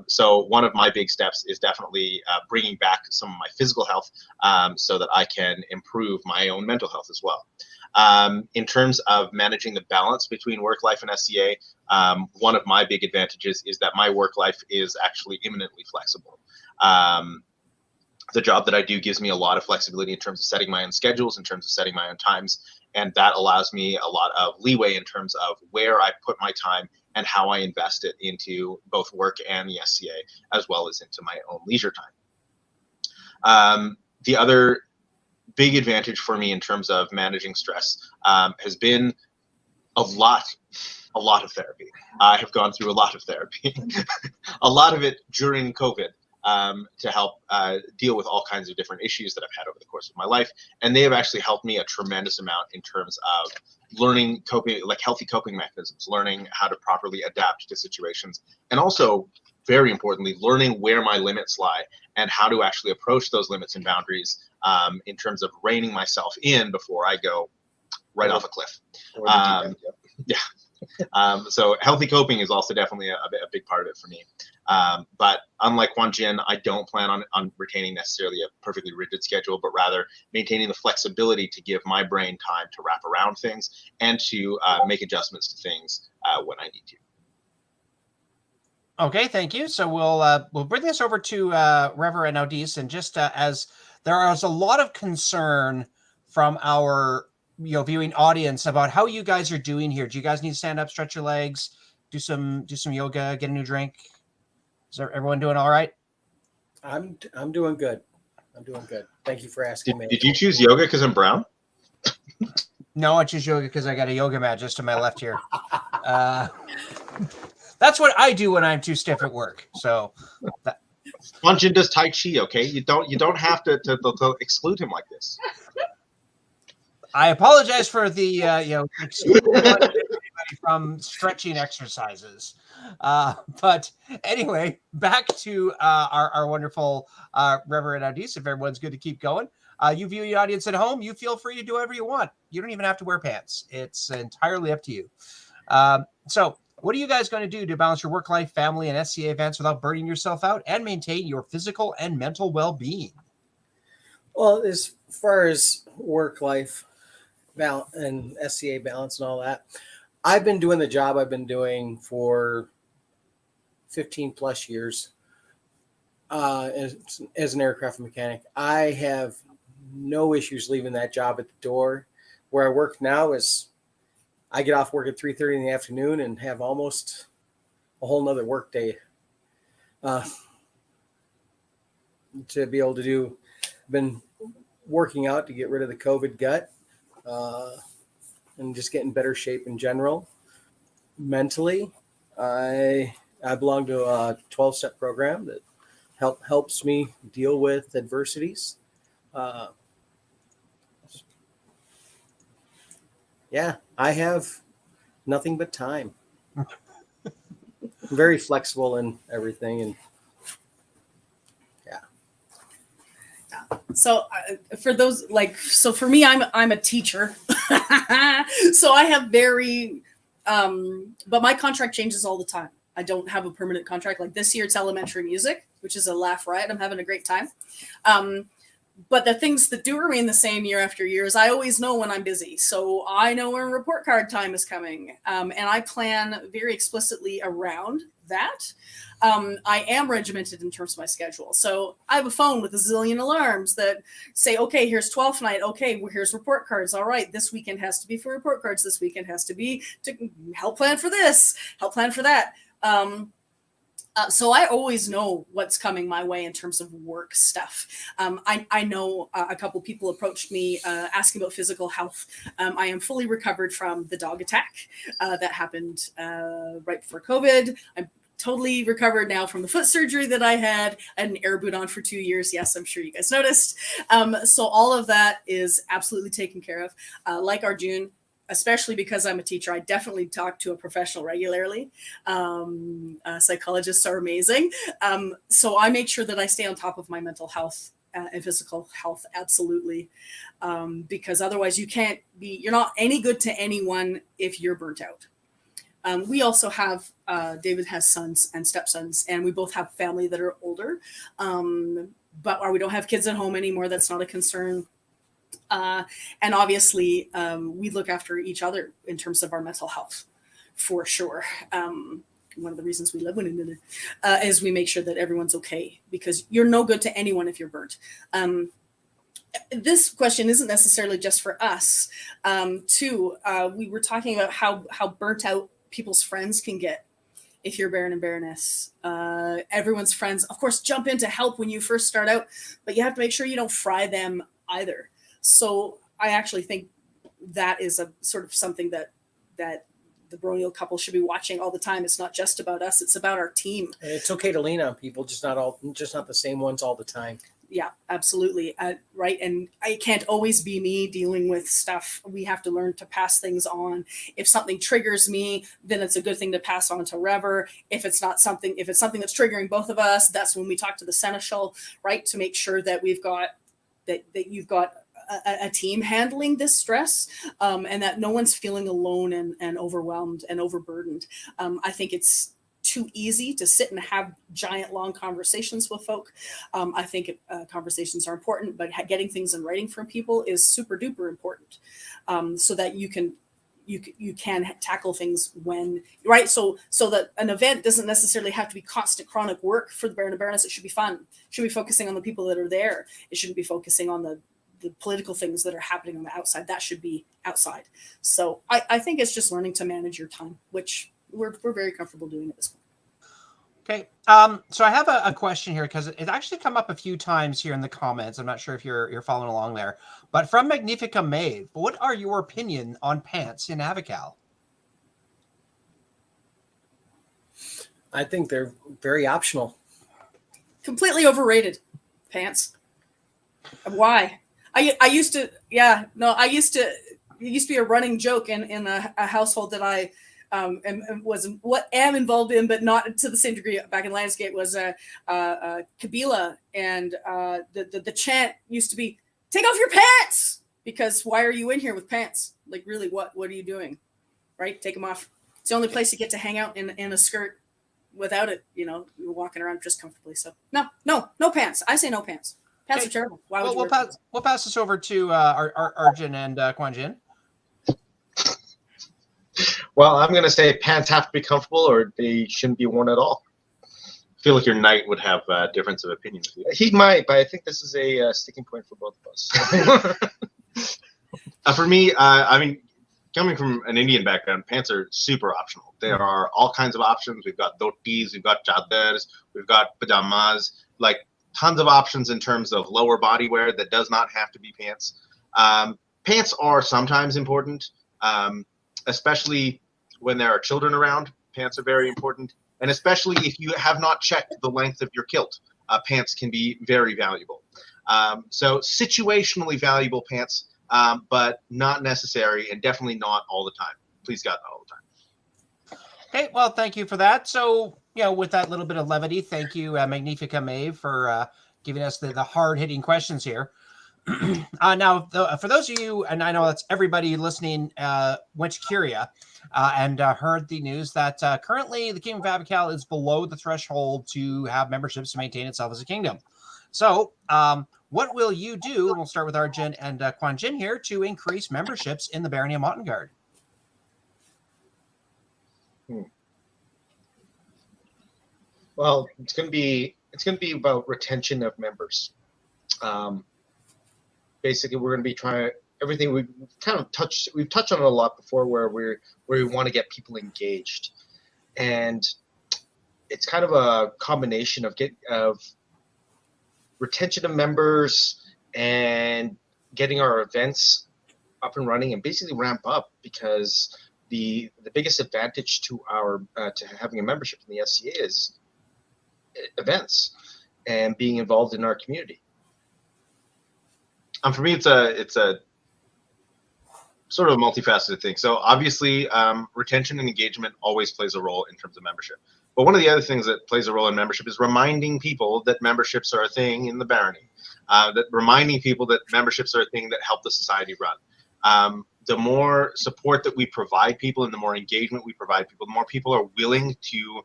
So one of my big steps is definitely bringing back some of my physical health so that I can improve my own mental health as well. In terms of managing the balance between work life and SCA, one of my big advantages is that my work life is actually eminently flexible. The job that I do gives me a lot of flexibility in terms of setting my own schedules, in terms of setting my own times, and that allows me a lot of leeway in terms of where I put my time and how I invest it into both work and the SCA, as well as into my own leisure time. The other big advantage for me in terms of managing stress has been a lot of therapy. I have gone through a lot of therapy, a lot of it during COVID. To help deal with all kinds of different issues that I've had over the course of my life. And they have actually helped me a tremendous amount in terms of learning healthy coping mechanisms, learning how to properly adapt to situations, and also, very importantly, learning where my limits lie and how to actually approach those limits and boundaries in terms of reining myself in before I go right off a cliff. So healthy coping is also definitely a big part of it for me. But unlike Quan Chin, I don't plan on retaining necessarily a perfectly rigid schedule, but rather maintaining the flexibility to give my brain time to wrap around things and to make adjustments to things when I need to. Okay, thank you. So we'll bring this over to Rever and Audis, and just as there is a lot of concern from our viewing audience about how you guys are doing here. Do you guys need to stand up, stretch your legs, do some yoga, get a new drink? Is everyone doing all right? I'm doing good. I'm doing good. Thank you for asking me. Did you choose yoga because I'm brown? No, I choose yoga because I got a yoga mat just to my left here. That's what I do when I'm too stiff at work. So Quan Chin does Tai Chi, okay? You don't have to exclude him like this. I apologize for the excluding anybody from stretching exercises. But anyway, back to our wonderful Reverend Audis. If everyone's good to keep going. You view the audience at home, you feel free to do whatever you want. You don't even have to wear pants. It's entirely up to you. So what are you guys going to do to balance your work life, family, and SCA events without burning yourself out and maintain your physical and mental well-being? Well, as far as work life balance and SCA balance and all that, I've been doing the job I've been doing for 15 plus years as an aircraft mechanic. I have no issues leaving that job at the door. Where I work now is I get off work at 3:30 in the afternoon and have almost a whole nother work day to be able to do. Been working out to get rid of the COVID gut and just get in better shape in general. Mentally, I belong to a 12-step program that helps me deal with adversities. Yeah, I have nothing but time. I'm very flexible and everything, and So for those so for me, I'm a teacher, so I have but my contract changes all the time. I don't have a permanent contract. Like this year, it's elementary music, which is a laugh riot. I'm having a great time. But the things that do remain the same year after year is I always know when I'm busy. So I know when report card time is coming. And I plan very explicitly around that. I am regimented in terms of my schedule. So I have a phone with a zillion alarms that say, okay, here's 12th night. Okay, well, here's report cards. All right, this weekend has to be for report cards. This weekend has to be to help plan for this, help plan for that. So I always know what's coming my way in terms of work stuff. I know a couple people approached me asking about physical health. I am fully recovered from the dog attack that happened right before COVID. I'm totally recovered now from the foot surgery that I had. I had an air boot on for 2 years. Yes, I'm sure you guys noticed. So all of that is absolutely taken care of. Like Arjun, especially because I'm a teacher, I definitely talk to a professional regularly. Psychologists are amazing. So I make sure that I stay on top of my mental health and physical health, absolutely. Because otherwise you're not any good to anyone if you're burnt out. We also have, David has sons and stepsons, and we both have family that are older. But we don't have kids at home anymore. That's not a concern. And obviously, we look after each other in terms of our mental health, for sure. One of the reasons we live with each other is we make sure that everyone's okay, because you're no good to anyone if you're burnt. This question isn't necessarily just for us. Too, we were talking about how burnt out people's friends can get. If you're Baron and Baroness, everyone's friends, of course, jump in to help when you first start out, but you have to make sure you don't fry them either. So I actually think that is a sort of something that the Baronial couple should be watching all the time. It's not just about us; it's about our team. it's okay to lean on people, just not the same ones all the time. Yeah, absolutely. Right. And it can't always be me dealing with stuff. We have to learn to pass things on. If something triggers me, then it's a good thing to pass on to Rever. If it's something that's triggering both of us, that's when we talk to the Seneschal, right? To make sure that we've got, that you've got a team handling this stress, and that no one's feeling alone and overwhelmed and overburdened. I think it's too easy to sit and have giant long conversations with folk. I think conversations are important, but getting things in writing from people is super duper important, so that you can tackle things when, right? So that an event doesn't necessarily have to be constant chronic work for the Baron and Baroness. It should be fun. It should be focusing on the people that are there. It shouldn't be focusing on the political things that are happening on the outside. That should be outside. So I think it's just learning to manage your time, which we're very comfortable doing at this point. Okay. So I have a question here, because it's actually come up a few times here in the comments. I'm not sure if you're following along there, but from Magnifica Maeve, what are your opinion on pants in Avical? I think they're very optional. Completely overrated, pants. Why? It used to be a running joke in a household that I am involved in, but not to the same degree back in Landscape, was Kabila, and the chant used to be, take off your pants, because why are you in here with pants? Like, really, what are you doing? Right? Take them off. It's the only place you get to hang out in a skirt without it, you're walking around just comfortably. So no pants. I say no pants. Pants are terrible. Why would we'll pass this over to Arjun and Kwanjin. Well, I'm going to say pants have to be comfortable, or they shouldn't be worn at all. I feel like your knight would have a difference of opinion with you. He might, but I think this is a sticking point for both of us. For me, I mean, coming from an Indian background, pants are super optional. There are all kinds of options. We've got dhotis, we've got chadars, we've got pajamas, like tons of options in terms of lower body wear that does not have to be pants. Pants are sometimes important, especially when there are children around. Pants are very important. And especially if you have not checked the length of your kilt, pants can be very valuable. So situationally valuable pants but not necessary, and definitely not all the time. Please God, not all the time. Okay, well, thank you for that. So, with that little bit of levity, thank you, Magnifica Maeve, for giving us the hard-hitting questions here. Now, for those of you, and I know that's everybody listening, went to Curia and heard the news that currently the Kingdom of Abacal is below the threshold to have memberships to maintain itself as a kingdom. So, what will you do? We'll start with Arjun and Quan Jin here to increase memberships in the Barony of Montengarde. Well, it's going to be about retention of members. Basically, we're going to be trying everything we've touched on it a lot before, where we want to get people engaged, and it's kind of a combination of retention of members and getting our events up and running and basically ramp up, because the biggest advantage to our to having a membership in the SCA is events and being involved in our community. For me, it's a sort of a multifaceted thing. So obviously, retention and engagement always plays a role in terms of membership. But one of the other things that plays a role in membership is reminding people that memberships are a thing in the Barony. That reminding people that memberships are a thing that help the society run. The more support that we provide people and the more engagement we provide people, the more people are willing to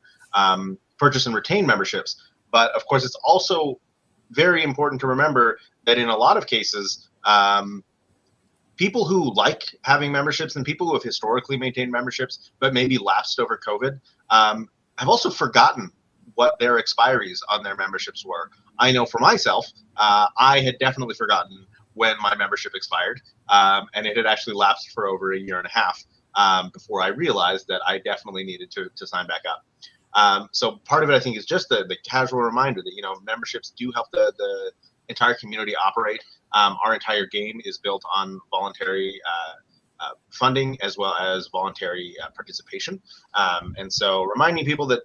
purchase and retain memberships. But of course, it's also very important to remember that in a lot of cases, people who like having memberships and people who have historically maintained memberships but maybe lapsed over COVID have also forgotten what their expiries on their memberships were. I know for myself, I had definitely forgotten when my membership expired, and it had actually lapsed for over a year and a half before I realized that I definitely needed to sign back up. So part of it, I think, is just the casual reminder that, memberships do help the entire community operate. Our entire game is built on voluntary funding as well as voluntary participation. And so reminding people that,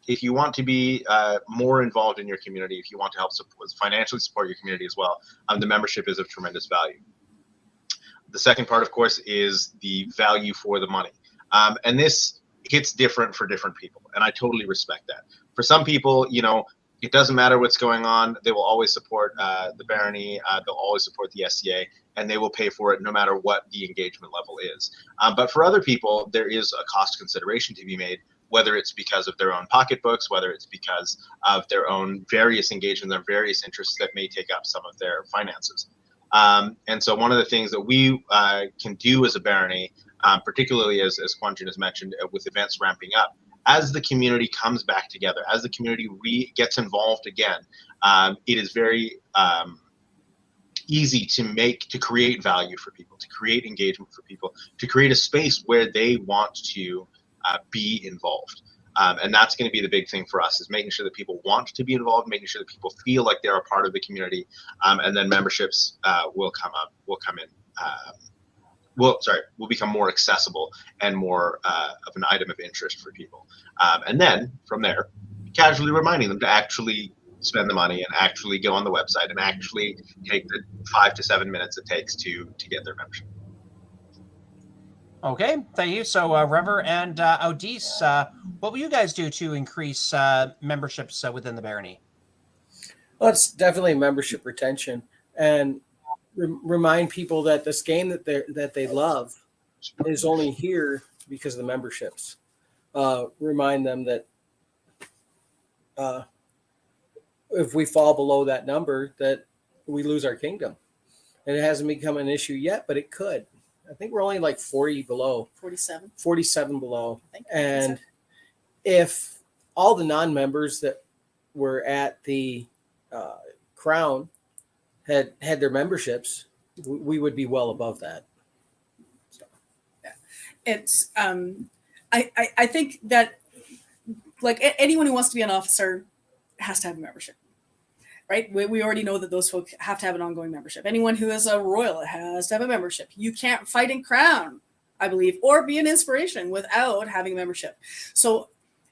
if you want to be more involved in your community, if you want to help financially support your community as well, the membership is of tremendous value. The second part, of course, is the value for the money. And this hits different for different people, and I totally respect that. For some people, it doesn't matter what's going on. They will always support the Barony. They'll always support the SCA, and they will pay for it no matter what the engagement level is. But for other people, there is a cost consideration to be made, whether it's because of their own pocketbooks, whether it's because of their own various engagement, their various interests that may take up some of their finances. And so one of the things that we can do as a Barony, particularly as Quantin has mentioned, with events ramping up, as the community comes back together, as the community gets involved again, it is very easy to create value for people, to create engagement for people, to create a space where they want to be involved. And that's going to be the big thing for us, is making sure that people want to be involved, making sure that people feel like they're a part of the community, and then memberships will become more accessible and more of an item of interest for people. And then from there, casually reminding them to actually spend the money and actually go on the website and actually take the 5 to 7 minutes it takes to get their membership. Okay, thank you. So, Rever and Odisse, what will you guys do to increase memberships within the Barony? Well, it's definitely membership retention, and remind people that this game that they love is only here because of the memberships. Remind them that if we fall below that number, that we lose our kingdom. And it hasn't become an issue yet, but it could. I think we're only like 40 below. 47 below. And if all the non-members that were at the Crown had their memberships, we would be well above that. So. Yeah. It's I think that, like, anyone who wants to be an officer has to have a membership, right? We already know that those folks have to have an ongoing membership. Anyone who is a royal has to have a membership. You can't fight in Crown, I believe, or be an inspiration without having a membership. So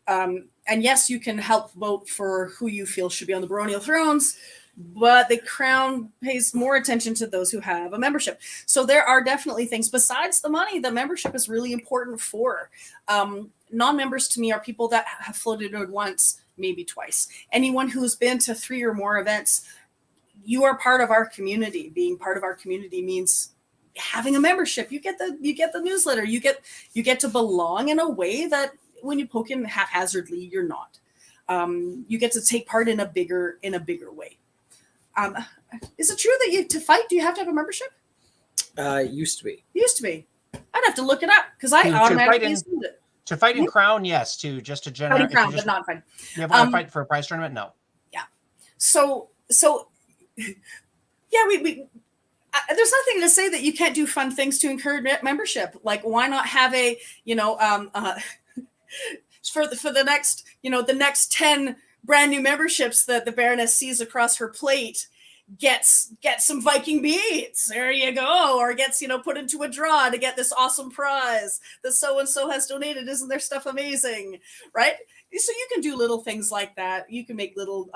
And yes, you can help vote for who you feel should be on the baronial thrones, but the crown pays more attention to those who have a membership. So there are definitely things besides the money. The membership is really important for non-members. To me, are people that have floated in once, maybe twice. Anyone who's been to 3 or more events, you are part of our community. Being part of our community means having a membership. You get the newsletter. You get to belong in a way that when you poke in haphazardly, you're not. You get to take part in a bigger way. Is it true that to fight, do you have to have a membership? Used to be. Used to be. I'd have to look it up because I automatically assumed it. To fight in Crown, yes. To just to generate. Fighting Crown, but not fight. You ever want to fight for a prize tournament? No. Yeah. So yeah, we there's nothing to say that you can't do fun things to encourage membership. Like, why not have a for the next the next 10 brand new memberships that the Baroness sees across her plate gets some Viking beads. There you go. Or gets put into a draw to get this awesome prize that so and so has donated. Isn't their stuff amazing? Right? So you can do little things like that. You can make little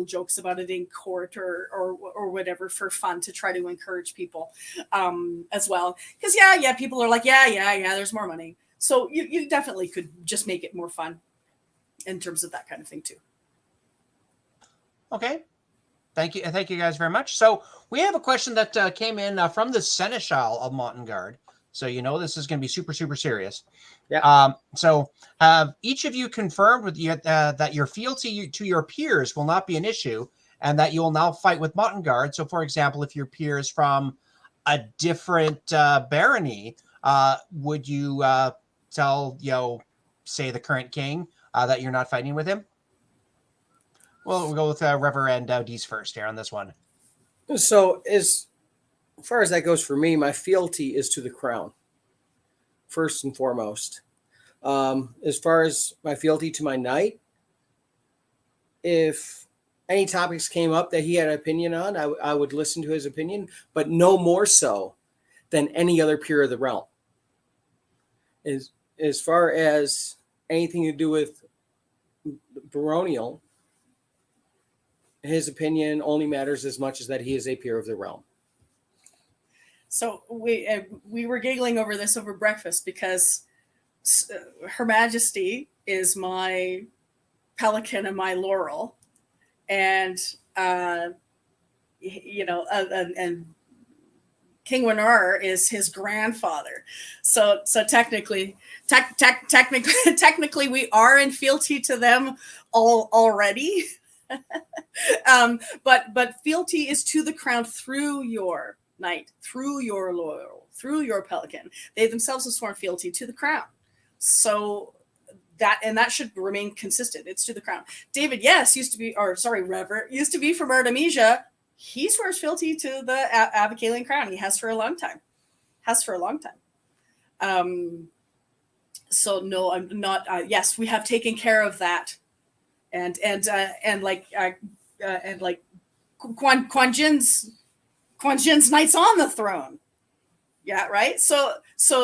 jokes about it in court or whatever for fun to try to encourage people as well. Because people are like, there's more money. So you definitely could just make it more fun in terms of that kind of thing too. Okay. Thank you guys very much. So we have a question that came in from the Seneschal of Montengarde. So this is going to be super, super serious. Yeah. So have each of you confirmed with you that your fealty to your peers will not be an issue, and that you will now fight with Montengarde? So, for example, if your peer is from a different barony, would you tell say the current king that you're not fighting with him? Well, we'll go with Reverend Dees first here on this one. So as far as that goes for me, my fealty is to the crown, first and foremost. As far as my fealty to my knight, if any topics came up that he had an opinion on, I would listen to his opinion, but no more so than any other peer of the realm. As far as anything to do with Baronial, his opinion only matters as much as that he is a peer of the realm. So we were giggling over this over breakfast because Her Majesty is my pelican and my laurel, and and King Winar is his grandfather. So technically we are in fealty to them already. But fealty is to the crown through your knight, through your laurel, through your pelican. They themselves have sworn fealty to the crown. So that should remain consistent. It's to the crown. David, Rever used to be from Artemisia. He swears fealty to the Abacalian crown. He has for a long time. So no, I'm not. Yes, we have taken care of that. And Quan Jin's knight's on the throne. Yeah, right. So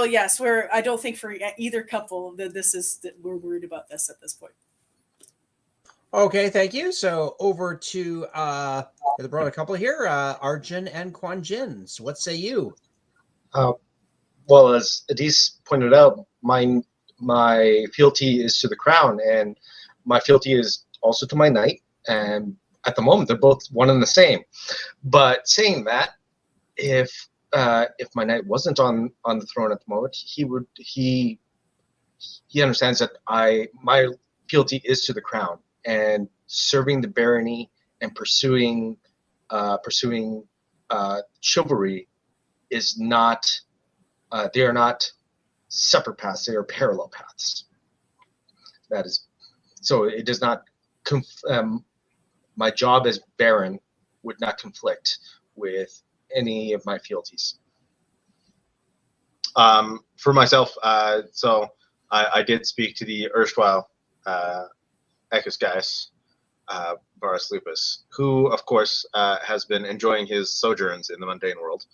yes, I don't think for either couple that we're worried about this at this point. Okay, thank you. So over to the brother couple here, Arjun and Quan Jins. What say you? Well, as Adis pointed out, my fealty is to the crown, and my fealty is also to my knight. And at the moment, they're both one and the same. But saying that, if my knight wasn't on the throne at the moment, he understands that my fealty is to the crown, and serving the barony and pursuing chivalry is not. They are not separate paths; they are parallel paths. That is, so it does not. My job as Baron would not conflict with any of my fealties. For myself, so I did speak to the erstwhile Ecus Gaius, Varus Lupus, who, of course, has been enjoying his sojourns in the mundane world,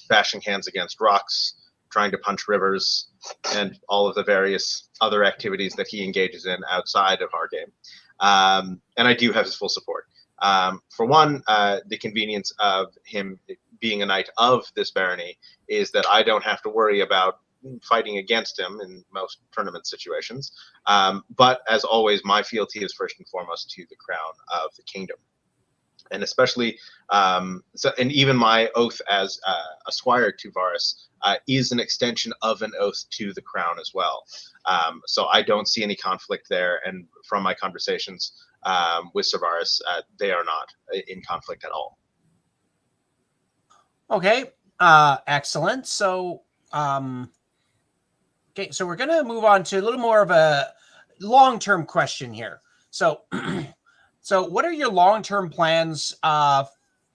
bashing hands against rocks, trying to punch rivers, and all of the various other activities that he engages in outside of our game. And I do have his full support. For one, the convenience of him being a knight of this barony is that I don't have to worry about fighting against him in most tournament situations. But as always, my fealty is first and foremost to the crown of the kingdom. And especially, and even my oath as a squire to Varus is an extension of an oath to the crown as well. So I don't see any conflict there. And from my conversations with Sir Varus, they are not in conflict at all. Okay, excellent. So, okay, so we're going to move on to a little more of a long-term question here. So, so what are your long-term plans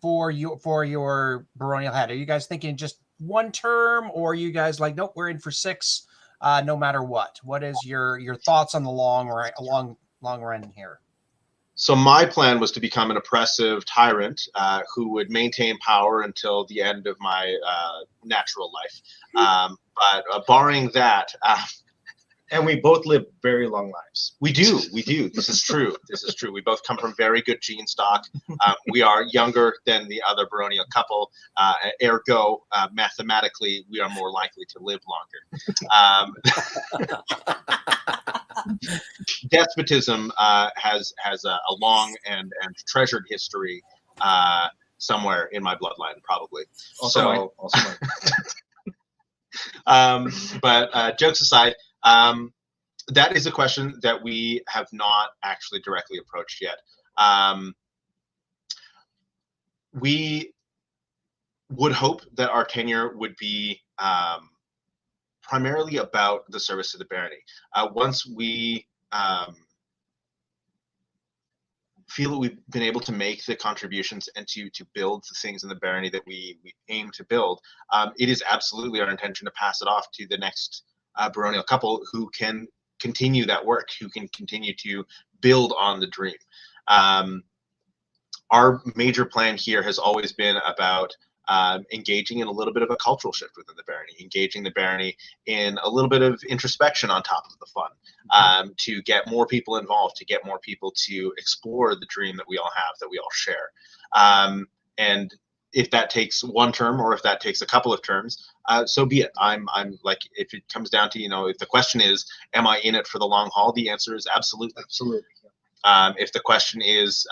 for your baronial head? Are you guys thinking just one term, or are you guys like, nope, we're in for 6, no matter what? What is your thoughts on the long run here? So my plan was to become an oppressive tyrant who would maintain power until the end of my natural life. But barring that, and we both live very long lives. We do. This is true. We both come from very good gene stock. We are younger than the other baronial couple. Ergo, mathematically, we are more likely to live longer. Despotism has a long and treasured history somewhere in my bloodline, probably. Also but jokes aside, that is a question that we have not actually directly approached yet. We would hope that our tenure would be primarily about the service to the barony. Once we feel that we've been able to make the contributions and to build the things in the barony that we aim to build, it is absolutely our intention to pass it off to the next baronial couple who can continue that work, who can continue to build on the dream. Our major plan here has always been about engaging in a little bit of a cultural shift within the barony, engaging the barony in a little bit of introspection on top of the fun, to get more people involved, to get more people to explore the dream that we all have, that we all share. And if that takes one term or if that takes a couple of terms, so be it. I'm like, if it comes down to, if the question is, am I in it for the long haul? The answer is absolutely. Absolutely. If the question is,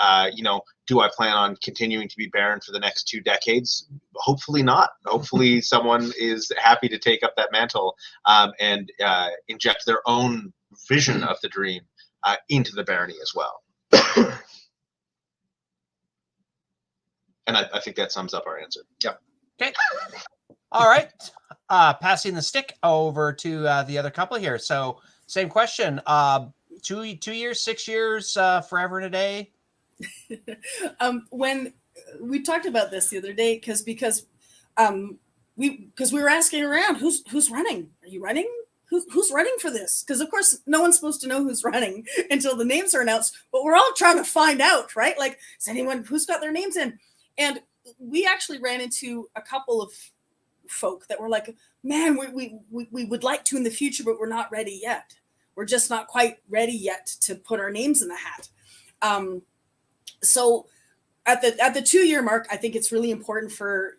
do I plan on continuing to be Baron for the next 2 decades? Hopefully not. Hopefully someone is happy to take up that mantle and inject their own vision of the dream into the barony as well. And I think that sums up our answer. Yeah. Okay. All right. Passing the stick over to the other couple here. So same question. 2 years, 6 years, forever and a day. When we talked about this the other day, because we were asking around, who's running? Are you running? Who's running for this? Because of course no one's supposed to know who's running until the names are announced. But we're all trying to find out, right? Like, is anyone who's got their names in? And we actually ran into a couple of folk that were like, man, we would like to in the future, but we're not ready yet. We're just not quite ready yet to put our names in the hat. So at the 2-year mark, I think it's really important for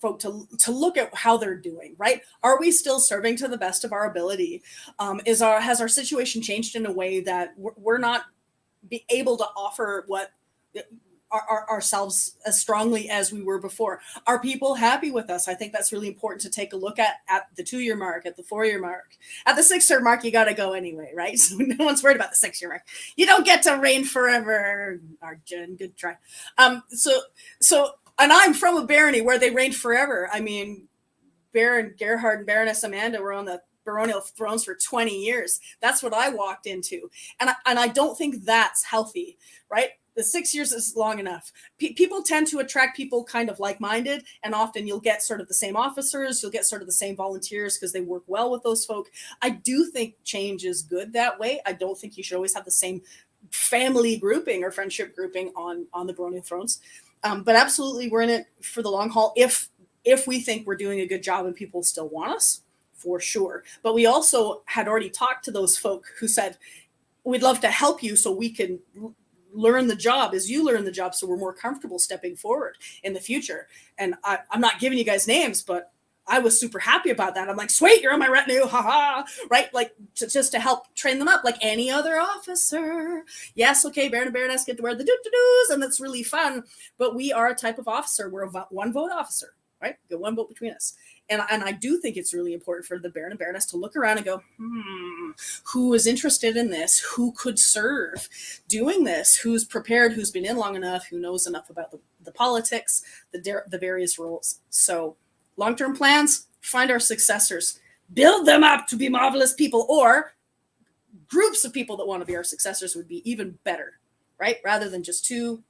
folk to look at how they're doing, right? Are we still serving to the best of our ability? Has our situation changed in a way that we're not be able to offer what ourselves as strongly as we were before? Are people happy with us? I think that's really important to take a look at the 2-year mark, at the 4-year mark. At the 6-year mark, you got to go anyway, right? So no one's worried about the 6-year mark. You don't get to reign forever, Arjun. Good try. So, and I'm from a barony where they reigned forever. I mean, Baron Gerhard and Baroness Amanda were on the baronial thrones for 20 years. That's what I walked into. And I don't think that's healthy, right? The 6 years is long enough. People tend to attract people kind of like-minded, and often you'll get sort of the same officers, you'll get sort of the same volunteers because they work well with those folk. I do think change is good that way. I don't think you should always have the same family grouping or friendship grouping on the baronial thrones. But absolutely, we're in it for the long haul if if we think we're doing a good job and people still want us, for sure. But we also had already talked to those folk who said, we'd love to help you so we can learn the job as you learn the job, so we're more comfortable stepping forward in the future. And I'm not giving you guys names, but I was super happy about that. I'm like, sweet, you're on my retinue, haha, right? Like just to help train them up like any other officer. Yes, okay, Baron and Baroness get to wear the doo-doo-doos, and that's really fun. But we are a type of officer. We're a one vote officer, right? Got one vote between us. And I do think it's really important for the Baron and Baroness to look around and go, who is interested in this? Who could serve doing this? Who's prepared? Who's been in long enough? Who knows enough about the politics, the various roles? So long-term plans, find our successors, build them up to be marvelous people, or groups of people that want to be our successors would be even better, right? Rather than just 2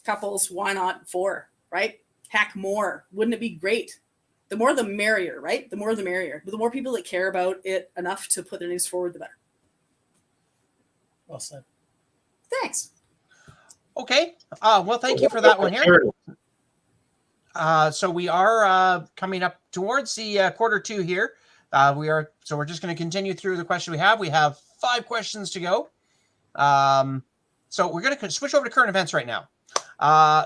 couples, why not 4, right? Heck, more. Wouldn't it be great? The more the merrier, right? The more the merrier. But the more people that care about it enough to put their names forward, the better. Well said. Thanks. Okay. Well, thank you for that one here. So we are coming up towards the quarter 2 here. We're just going to continue through the question we have. We have 5 questions to go. So we're going to switch over to current events right now.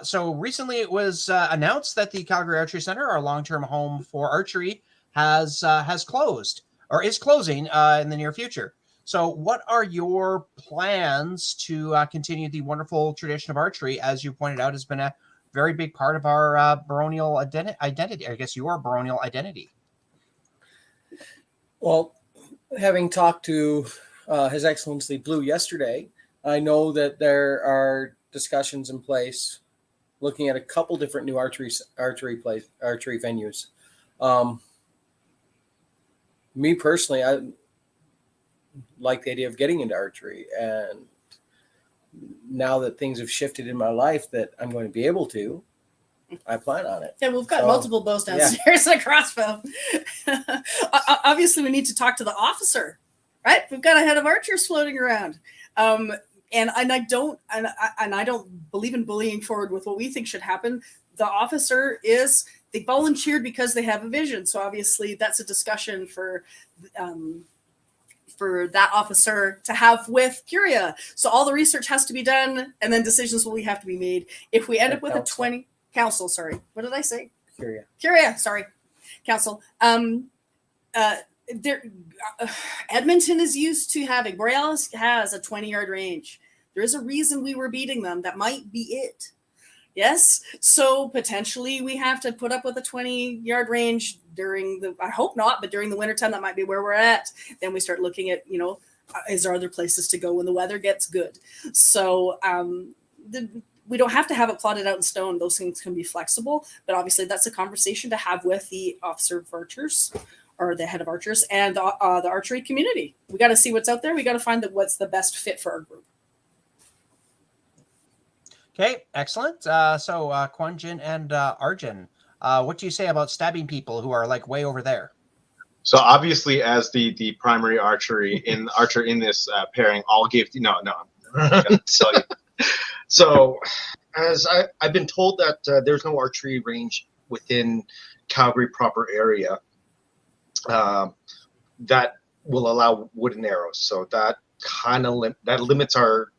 So recently it was announced that the Calgary Archery Center, our long-term home for archery, has closed or is closing in the near future. So what are your plans to continue the wonderful tradition of archery? As you pointed out, has been a very big part of our baronial identity. I guess your baronial identity. Well, having talked to His Excellency Blue yesterday, I know that there are discussions in place looking at a couple different new archery venues. Me personally, I like the idea of getting into archery, and now that things have shifted in my life that I'm going to be able to, I plan on it. Yeah, we've got multiple bows downstairs and a crossbow. Obviously, we need to talk to the officer, right? We've got a head of archers floating around. And I don't believe in bullying forward with what we think should happen. The officer they volunteered because they have a vision. So obviously that's a discussion for that officer to have with Curia. So all the research has to be done, and then decisions will have to be made. If we end up with council. a 20 council, sorry, what did I say? Curia, sorry, council. Edmonton is used to having, Borealis has a 20-yard range. There is a reason we were beating them. That might be it. Yes. So potentially we have to put up with a 20-yard range I hope not, but during the wintertime, that might be where we're at. Then we start looking at, is there other places to go when the weather gets good? So we don't have to have it plotted out in stone. Those things can be flexible, but obviously that's a conversation to have with the officer of archers, or the head of archers, and the archery community. We got to see what's out there. We got to find what's the best fit for our group. Okay, excellent. So Quanjin and Arjun, what do you say about stabbing people who are like way over there? So obviously, as the primary archer in this pairing, I'll give So as I've been told that there's no archery range within Calgary proper area that will allow wooden arrows. So that kind of limits our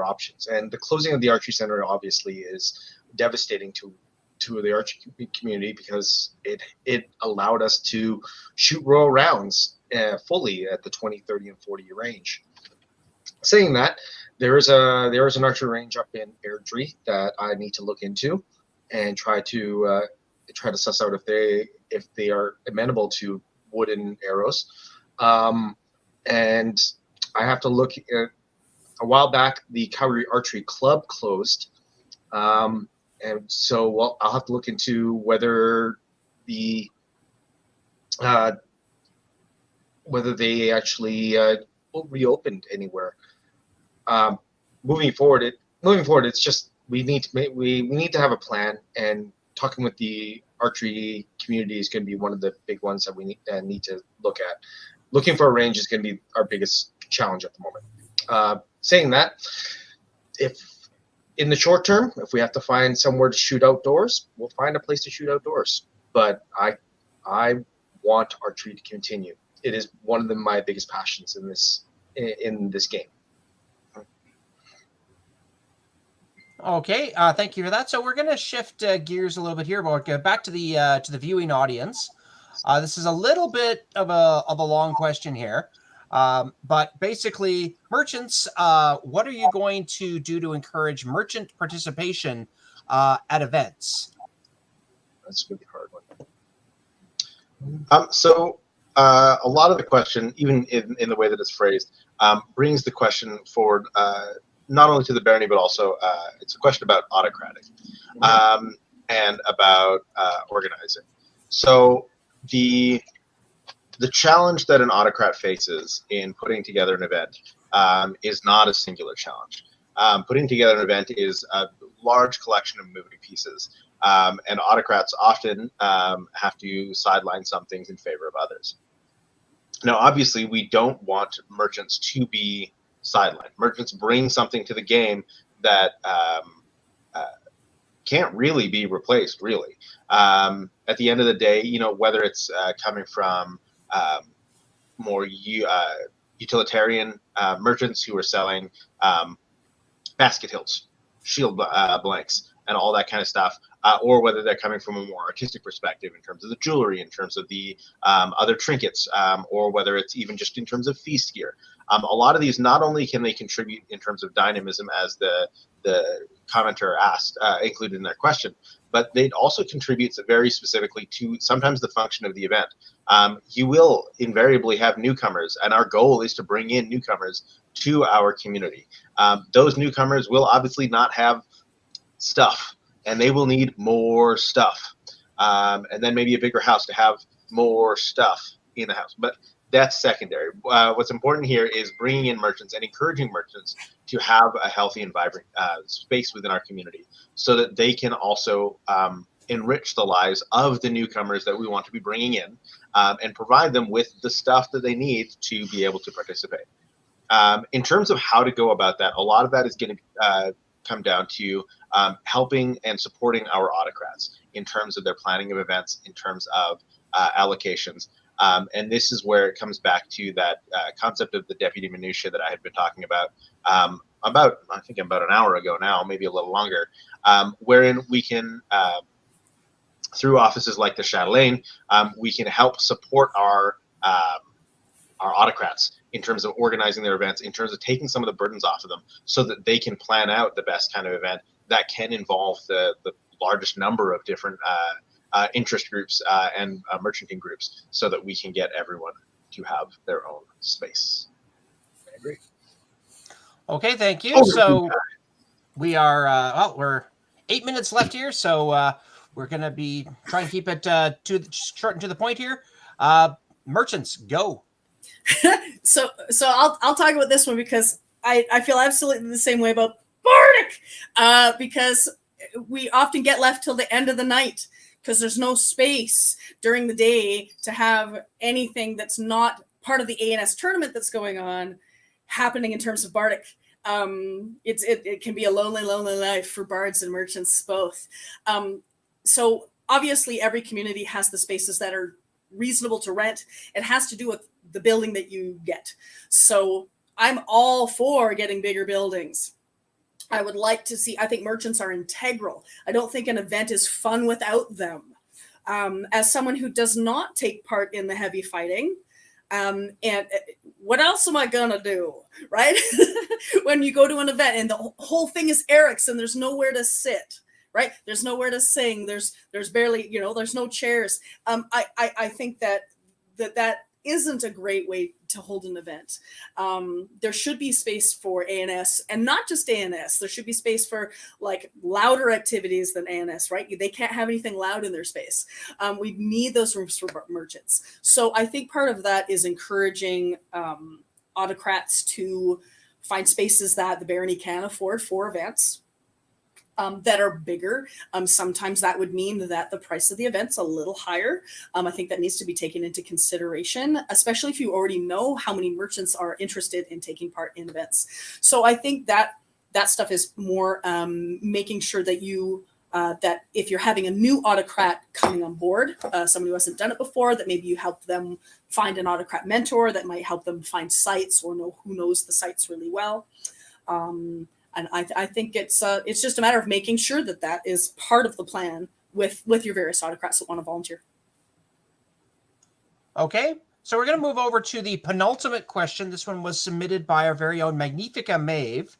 options. And the closing of the archery center obviously is devastating to the archery community, because it allowed us to shoot royal rounds fully at the 20, 30, and 40 range. Saying that, there is an archery range up in Airdrie that I need to look into and try to suss out if they are amenable to wooden arrows. And I have to look at, a while back, the Calgary Archery Club closed. And so I'll have to look into whether they actually reopened anywhere. Moving forward, it's just we need to have a plan, and talking with the archery community is going to be one of the big ones that we need to look at. Looking for a range is going to be our biggest challenge at the moment. Saying that, if in the short term, if we have to find somewhere to shoot outdoors, we'll find a place to shoot outdoors. But I want archery to continue. It is one of my biggest passions in this game. Okay, thank you for that. So we're going to shift gears a little bit here, but back to the viewing audience. This is a little bit of a long question here, but basically, merchants, what are you going to do to encourage merchant participation at events? That's a really hard one. So a lot of the question, even in the way that it's phrased, brings the question forward. Not only to the Barony, but also it's a question about autocratic and about organizing. So the challenge that an autocrat faces in putting together an event is not a singular challenge. Putting together an event is a large collection of moving pieces, and autocrats often have to sideline some things in favor of others. Now, obviously, we don't want merchants to be sideline. Merchants bring something to the game that can't really be replaced, really. At the end of the day, whether it's coming from more utilitarian merchants who are selling basket hilts, shield blanks, and all that kind of stuff, or whether they're coming from a more artistic perspective in terms of the jewelry, in terms of the other trinkets, or whether it's even just in terms of feast gear. A lot of these, not only can they contribute in terms of dynamism, as the commenter asked, included in their question, but they also contribute very specifically to sometimes the function of the event. You will invariably have newcomers, and our goal is to bring in newcomers to our community. Those newcomers will obviously not have stuff, and they will need more stuff, and then maybe a bigger house to have more stuff in the house. But that's secondary. What's important here is bringing in merchants and encouraging merchants to have a healthy and vibrant space within our community, so that they can also enrich the lives of the newcomers that we want to be bringing in, and provide them with the stuff that they need to be able to participate. In terms of how to go about that, a lot of that is going to come down to helping and supporting our autocrats in terms of their planning of events, in terms of allocations. And this is where it comes back to that concept of the deputy minutia that I had been talking about, I think about an hour ago now, maybe a little longer, wherein we can, through offices like the Chatelaine, we can help support our autocrats in terms of organizing their events, in terms of taking some of the burdens off of them, so that they can plan out the best kind of event that can involve the largest number of different interest groups and merchanting groups, so that we can get everyone to have their own space. I agree. Okay, thank you. So we are, we're 8 minutes left here, so we're going to be trying to keep it short and to the point here. Merchants, go. So I'll talk about this one, because I feel absolutely the same way about Bardic, because we often get left till the end of the night, because there's no space during the day to have anything that's not part of the ANS tournament that's going on happening in terms of Bardic. It can be a lonely life for bards and merchants both. So obviously every community has the spaces that are reasonable to rent. It has to do with the building that you get. So I'm all for getting bigger buildings. I would like to see, I think merchants are integral. I don't think an event is fun without them. As someone who does not take part in the heavy fighting, and what else am I gonna do, right? When you go to an event and the whole thing is Eric's and there's nowhere to sit, right? There's nowhere to sing. There's barely, there's no chairs. I think that isn't a great way to hold an event. There should be space for ANS, and not just ANS. There should be space for like louder activities than ANS, right? They can't have anything loud in their space. We need those rooms for merchants. So I think part of that is encouraging autocrats to find spaces that the Barony can afford for events. That are bigger. Sometimes that would mean that the price of the event's a little higher. I think that needs to be taken into consideration, especially if you already know how many merchants are interested in taking part in events. So I think that That stuff is more making sure that you that if you're having a new autocrat coming on board, somebody who hasn't done it before, that maybe you help them find an autocrat mentor that might help them find sites or know who knows the sites really well. And I think it's just a matter of making sure that that is part of the plan with your various autocrats that want to volunteer. Okay, so we're going to move over to the penultimate question. This one was submitted by our very own Magnifica Maeve.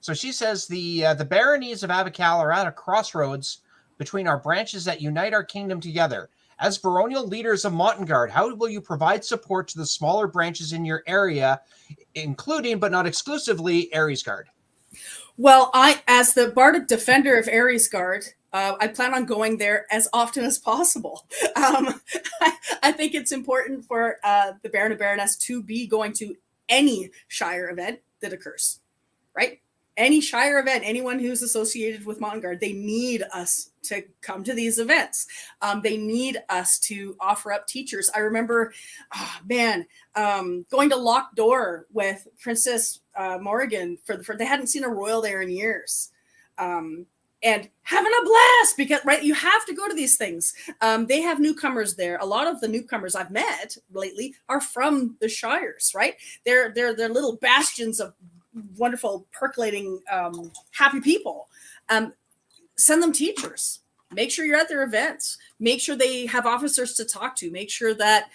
So she says, the baronies of Abacal are at a crossroads between our branches that unite our kingdom together. As baronial leaders of Montengarde, how will you provide support to the smaller branches in your area, including but not exclusively Aresgard? Well, as the Bardic Defender of Aresgard, I plan on going there as often as possible. I think it's important for the Baron and Baroness to be going to any Shire event that occurs, right? Any Shire event, anyone who's associated with Montengarde, they need us to come to these events. They need us to offer up teachers. I remember, going to Locked Door with Princess Morrigan they hadn't seen a royal there in years. And having a blast because, right, you have to go to these things. They have newcomers there. A lot of the newcomers I've met lately are from the Shires, right? They're little bastions of wonderful, percolating, happy people. Send them teachers. Make sure you're at their events. Make sure they have officers to talk to. Make sure that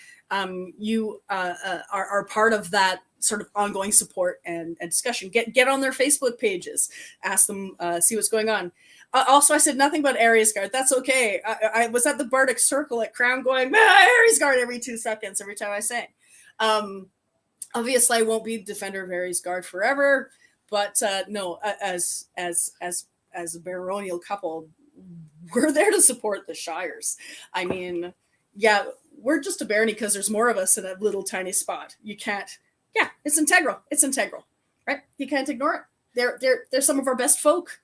you are part of that sort of ongoing support and discussion. Get on their Facebook pages. Ask them, see what's going on. Also, I said nothing about Aresgard. That's okay. I was at the Bardic Circle at Crown going, Aresgard every 2 seconds, every time I sang. Obviously, I won't be Defender of Aresgard forever, but no, as a baronial couple, we're there to support the Shires. I mean, yeah, we're just a barony because there's more of us in a little tiny spot. You can't. Yeah, it's integral. It's integral, right? You can't ignore it. They're some of our best folk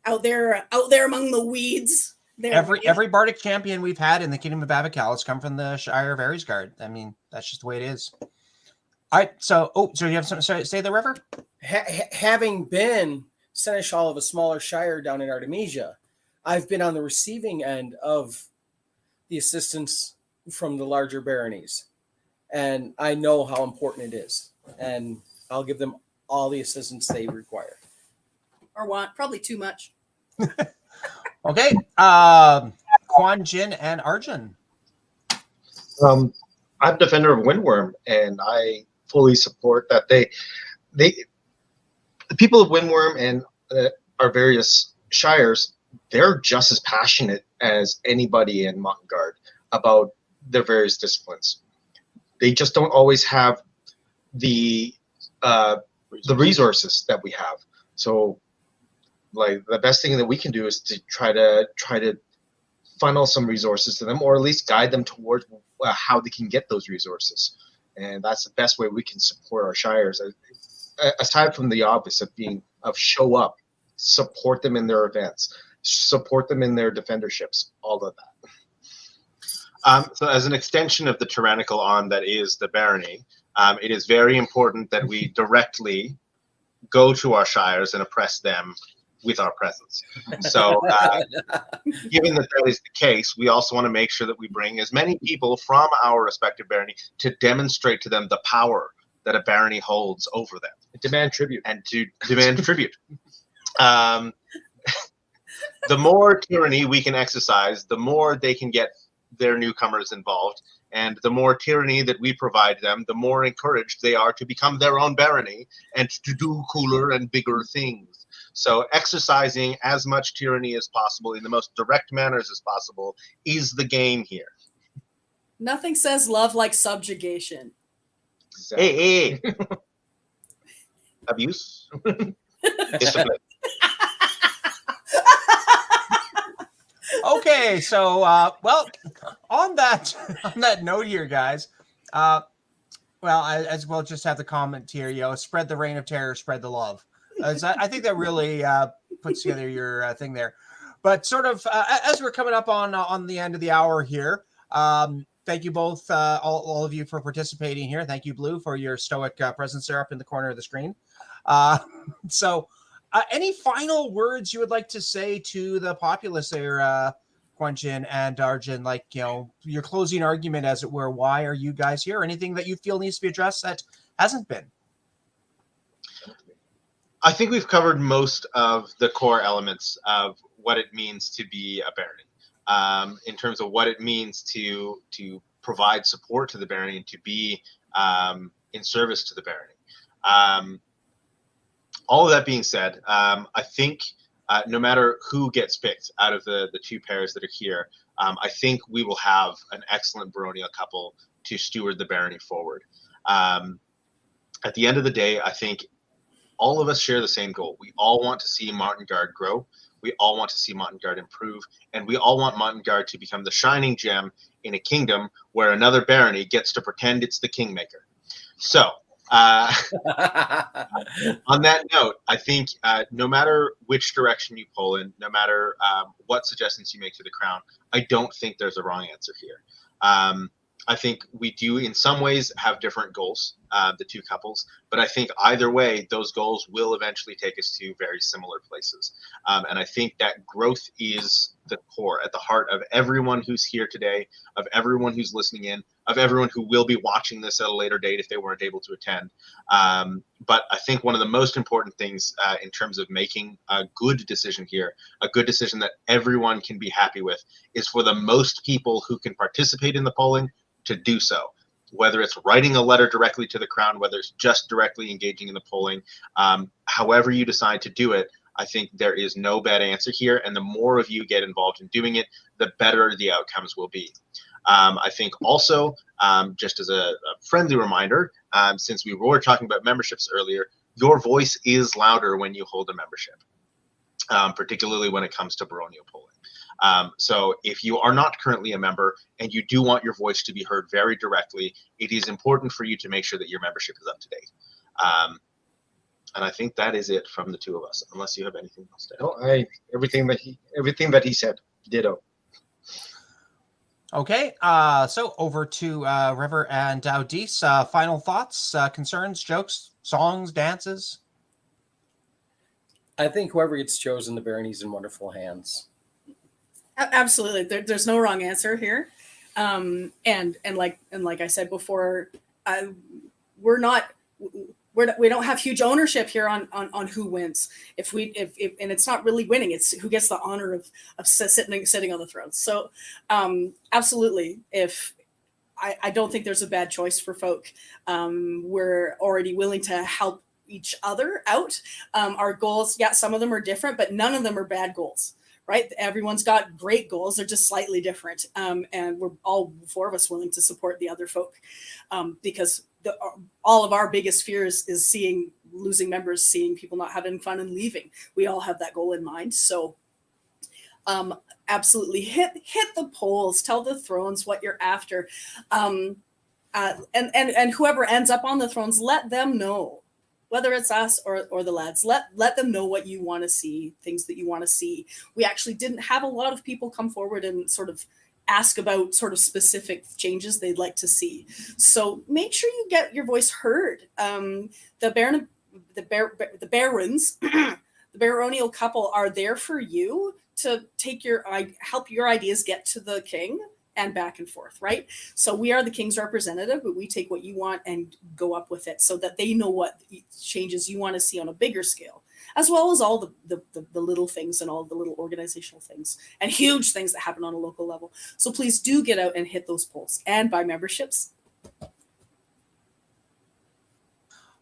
out there among the weeds. Every Bardic champion we've had in the Kingdom of Abacal has come from the Shire of Aresgard. I mean, that's just the way it is. All right, so you have something to say there, River? Having been seneschal of a smaller shire down in Artemisia, I've been on the receiving end of the assistance from the larger baronies, and I know how important it is, and I'll give them all the assistance they require. Or want, probably too much. Okay, Quan Jin and Arjun. I'm Defender of Windworm, and I fully support that. The people of Windworm and our various shires, they're just as passionate as anybody in Montengarde about their various disciplines. They just don't always have the resources that we have. So, like, the best thing that we can do is to try to funnel some resources to them, or at least guide them towards how they can get those resources. And that's the best way we can support our shires. Aside from the obvious of show up, support them in their events, support them in their defenderships, all of that. So as an extension of the tyrannical arm that is the barony, it is very important that we directly go to our shires and oppress them with our presence. So given that is the case, we also want to make sure that we bring as many people from our respective barony to demonstrate to them the power that a barony holds over them. Demand tribute. And to demand tribute. The more tyranny we can exercise, the more they can get their newcomers involved. And the more tyranny that we provide them, the more encouraged they are to become their own barony and to do cooler and bigger things. So exercising as much tyranny as possible in the most direct manners as possible is the game here. Nothing says love like subjugation. Hey. Abuse. Discipline. Okay, so well, on that note here, guys. As well, just have the comment here. Spread the reign of terror, spread the love. I think that really puts together your thing there. But sort of as we're coming up on the end of the hour here, thank you both, all of you, for participating here. Thank you, Blue, for your stoic presence there up in the corner of the screen. So, any final words you would like to say to the populace there, Quentin and Arjun? Like, your closing argument, as it were. Why are you guys here? Anything that you feel needs to be addressed that hasn't been? I think we've covered most of the core elements of what it means to be a barony, in terms of what it means to provide support to the barony and to be in service to the barony. All of that being said, I think no matter who gets picked out of the two pairs that are here, I think we will have an excellent baronial couple to steward the barony forward. At the end of the day, I think all of us share the same goal. We all want to see Montengarde grow. We all want to see Montengarde improve. And we all want Montengarde to become the shining gem in a kingdom where another barony gets to pretend it's the kingmaker. So, on that note, I think no matter which direction you pull in, no matter what suggestions you make to the crown, I don't think there's a wrong answer here. I think we do in some ways have different goals, the two couples, but I think either way, those goals will eventually take us to very similar places. And I think that growth is the core, at the heart of everyone who's here today, of everyone who's listening in, of everyone who will be watching this at a later date if they weren't able to attend. But I think one of the most important things in terms of making a good decision here, a good decision that everyone can be happy with, is for the most people who can participate in the polling to do so. Whether it's writing a letter directly to the crown, whether it's just directly engaging in the polling, however you decide to do it, I think there is no bad answer here. And the more of you get involved in doing it, the better the outcomes will be. I think also, just as a friendly reminder, since we were talking about memberships earlier, your voice is louder when you hold a membership, particularly when it comes to baronial polling. So if you are not currently a member and you do want your voice to be heard very directly, it is important for you to make sure that your membership is up to date. And I think that is it from the two of us, unless you have anything else to add. No, everything that he said, ditto. Okay, so over to River and Dowdis. Final thoughts, concerns, jokes, songs, dances? I think whoever gets chosen, the barony's in wonderful hands. Absolutely, there's no wrong answer here, and like I said before, we don't have huge ownership here on who wins. If and it's not really winning, it's who gets the honor of sitting on the throne. So absolutely, if I don't think there's a bad choice for folk. We're already willing to help each other out. Our goals, yeah, some of them are different, but none of them are bad goals. Right? Everyone's got great goals. They're just slightly different. And we're all four of us willing to support the other folk because all of our biggest fears is losing members, seeing people not having fun and leaving. We all have that goal in mind. So absolutely hit the polls, tell the thrones what you're after. And whoever ends up on the thrones, let them know. Whether it's us or the lads, let them know what you want to see, things that you want to see. We actually didn't have a lot of people come forward and sort of ask about sort of specific changes they'd like to see. So make sure you get your voice heard. The barons, the baronial couple are there for you to help your ideas get to the king and back and forth, right? So we are the king's representative, but we take what you want and go up with it so that they know what changes you want to see on a bigger scale, as well as all the little things and all the little organizational things and huge things that happen on a local level. So please do get out and hit those polls and buy memberships.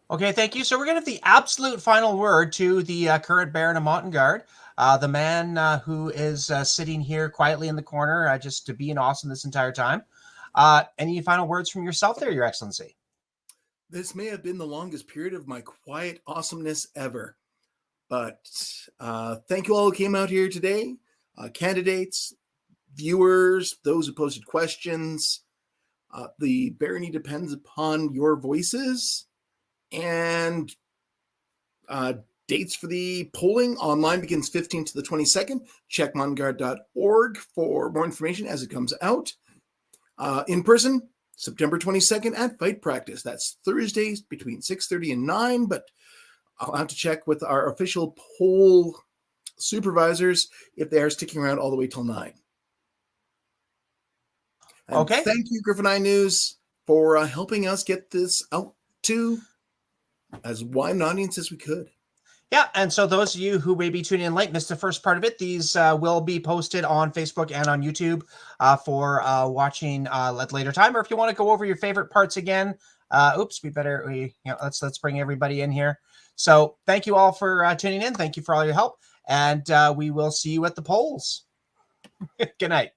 Okay, thank you. So we're going to have the absolute final word to the current Baron of Montengarde, the man who is sitting here quietly in the corner, just being awesome this entire time. Any final words from yourself there, Your Excellency? This may have been the longest period of my quiet awesomeness ever. But thank you all who came out here today, candidates, viewers, those who posted questions. The barony depends upon your voices, and dates for the polling online begins 15th to the 22nd. Check montengarde.org for more information as it comes out. In person, September 22nd at Fight Practice. That's Thursdays between 6:30 and 9, but I'll have to check with our official poll supervisors if they are sticking around all the way till 9. And Okay. thank you, Griffin Eye News, for helping us get this out to as wide an audience as we could. Yeah, and so those of you who may be tuning in late, missed the first part of it, these will be posted on Facebook and on YouTube for watching at later time. Or if you want to go over your favorite parts again, let's bring everybody in here. So thank you all for tuning in. Thank you for all your help, and we will see you at the polls. Good night.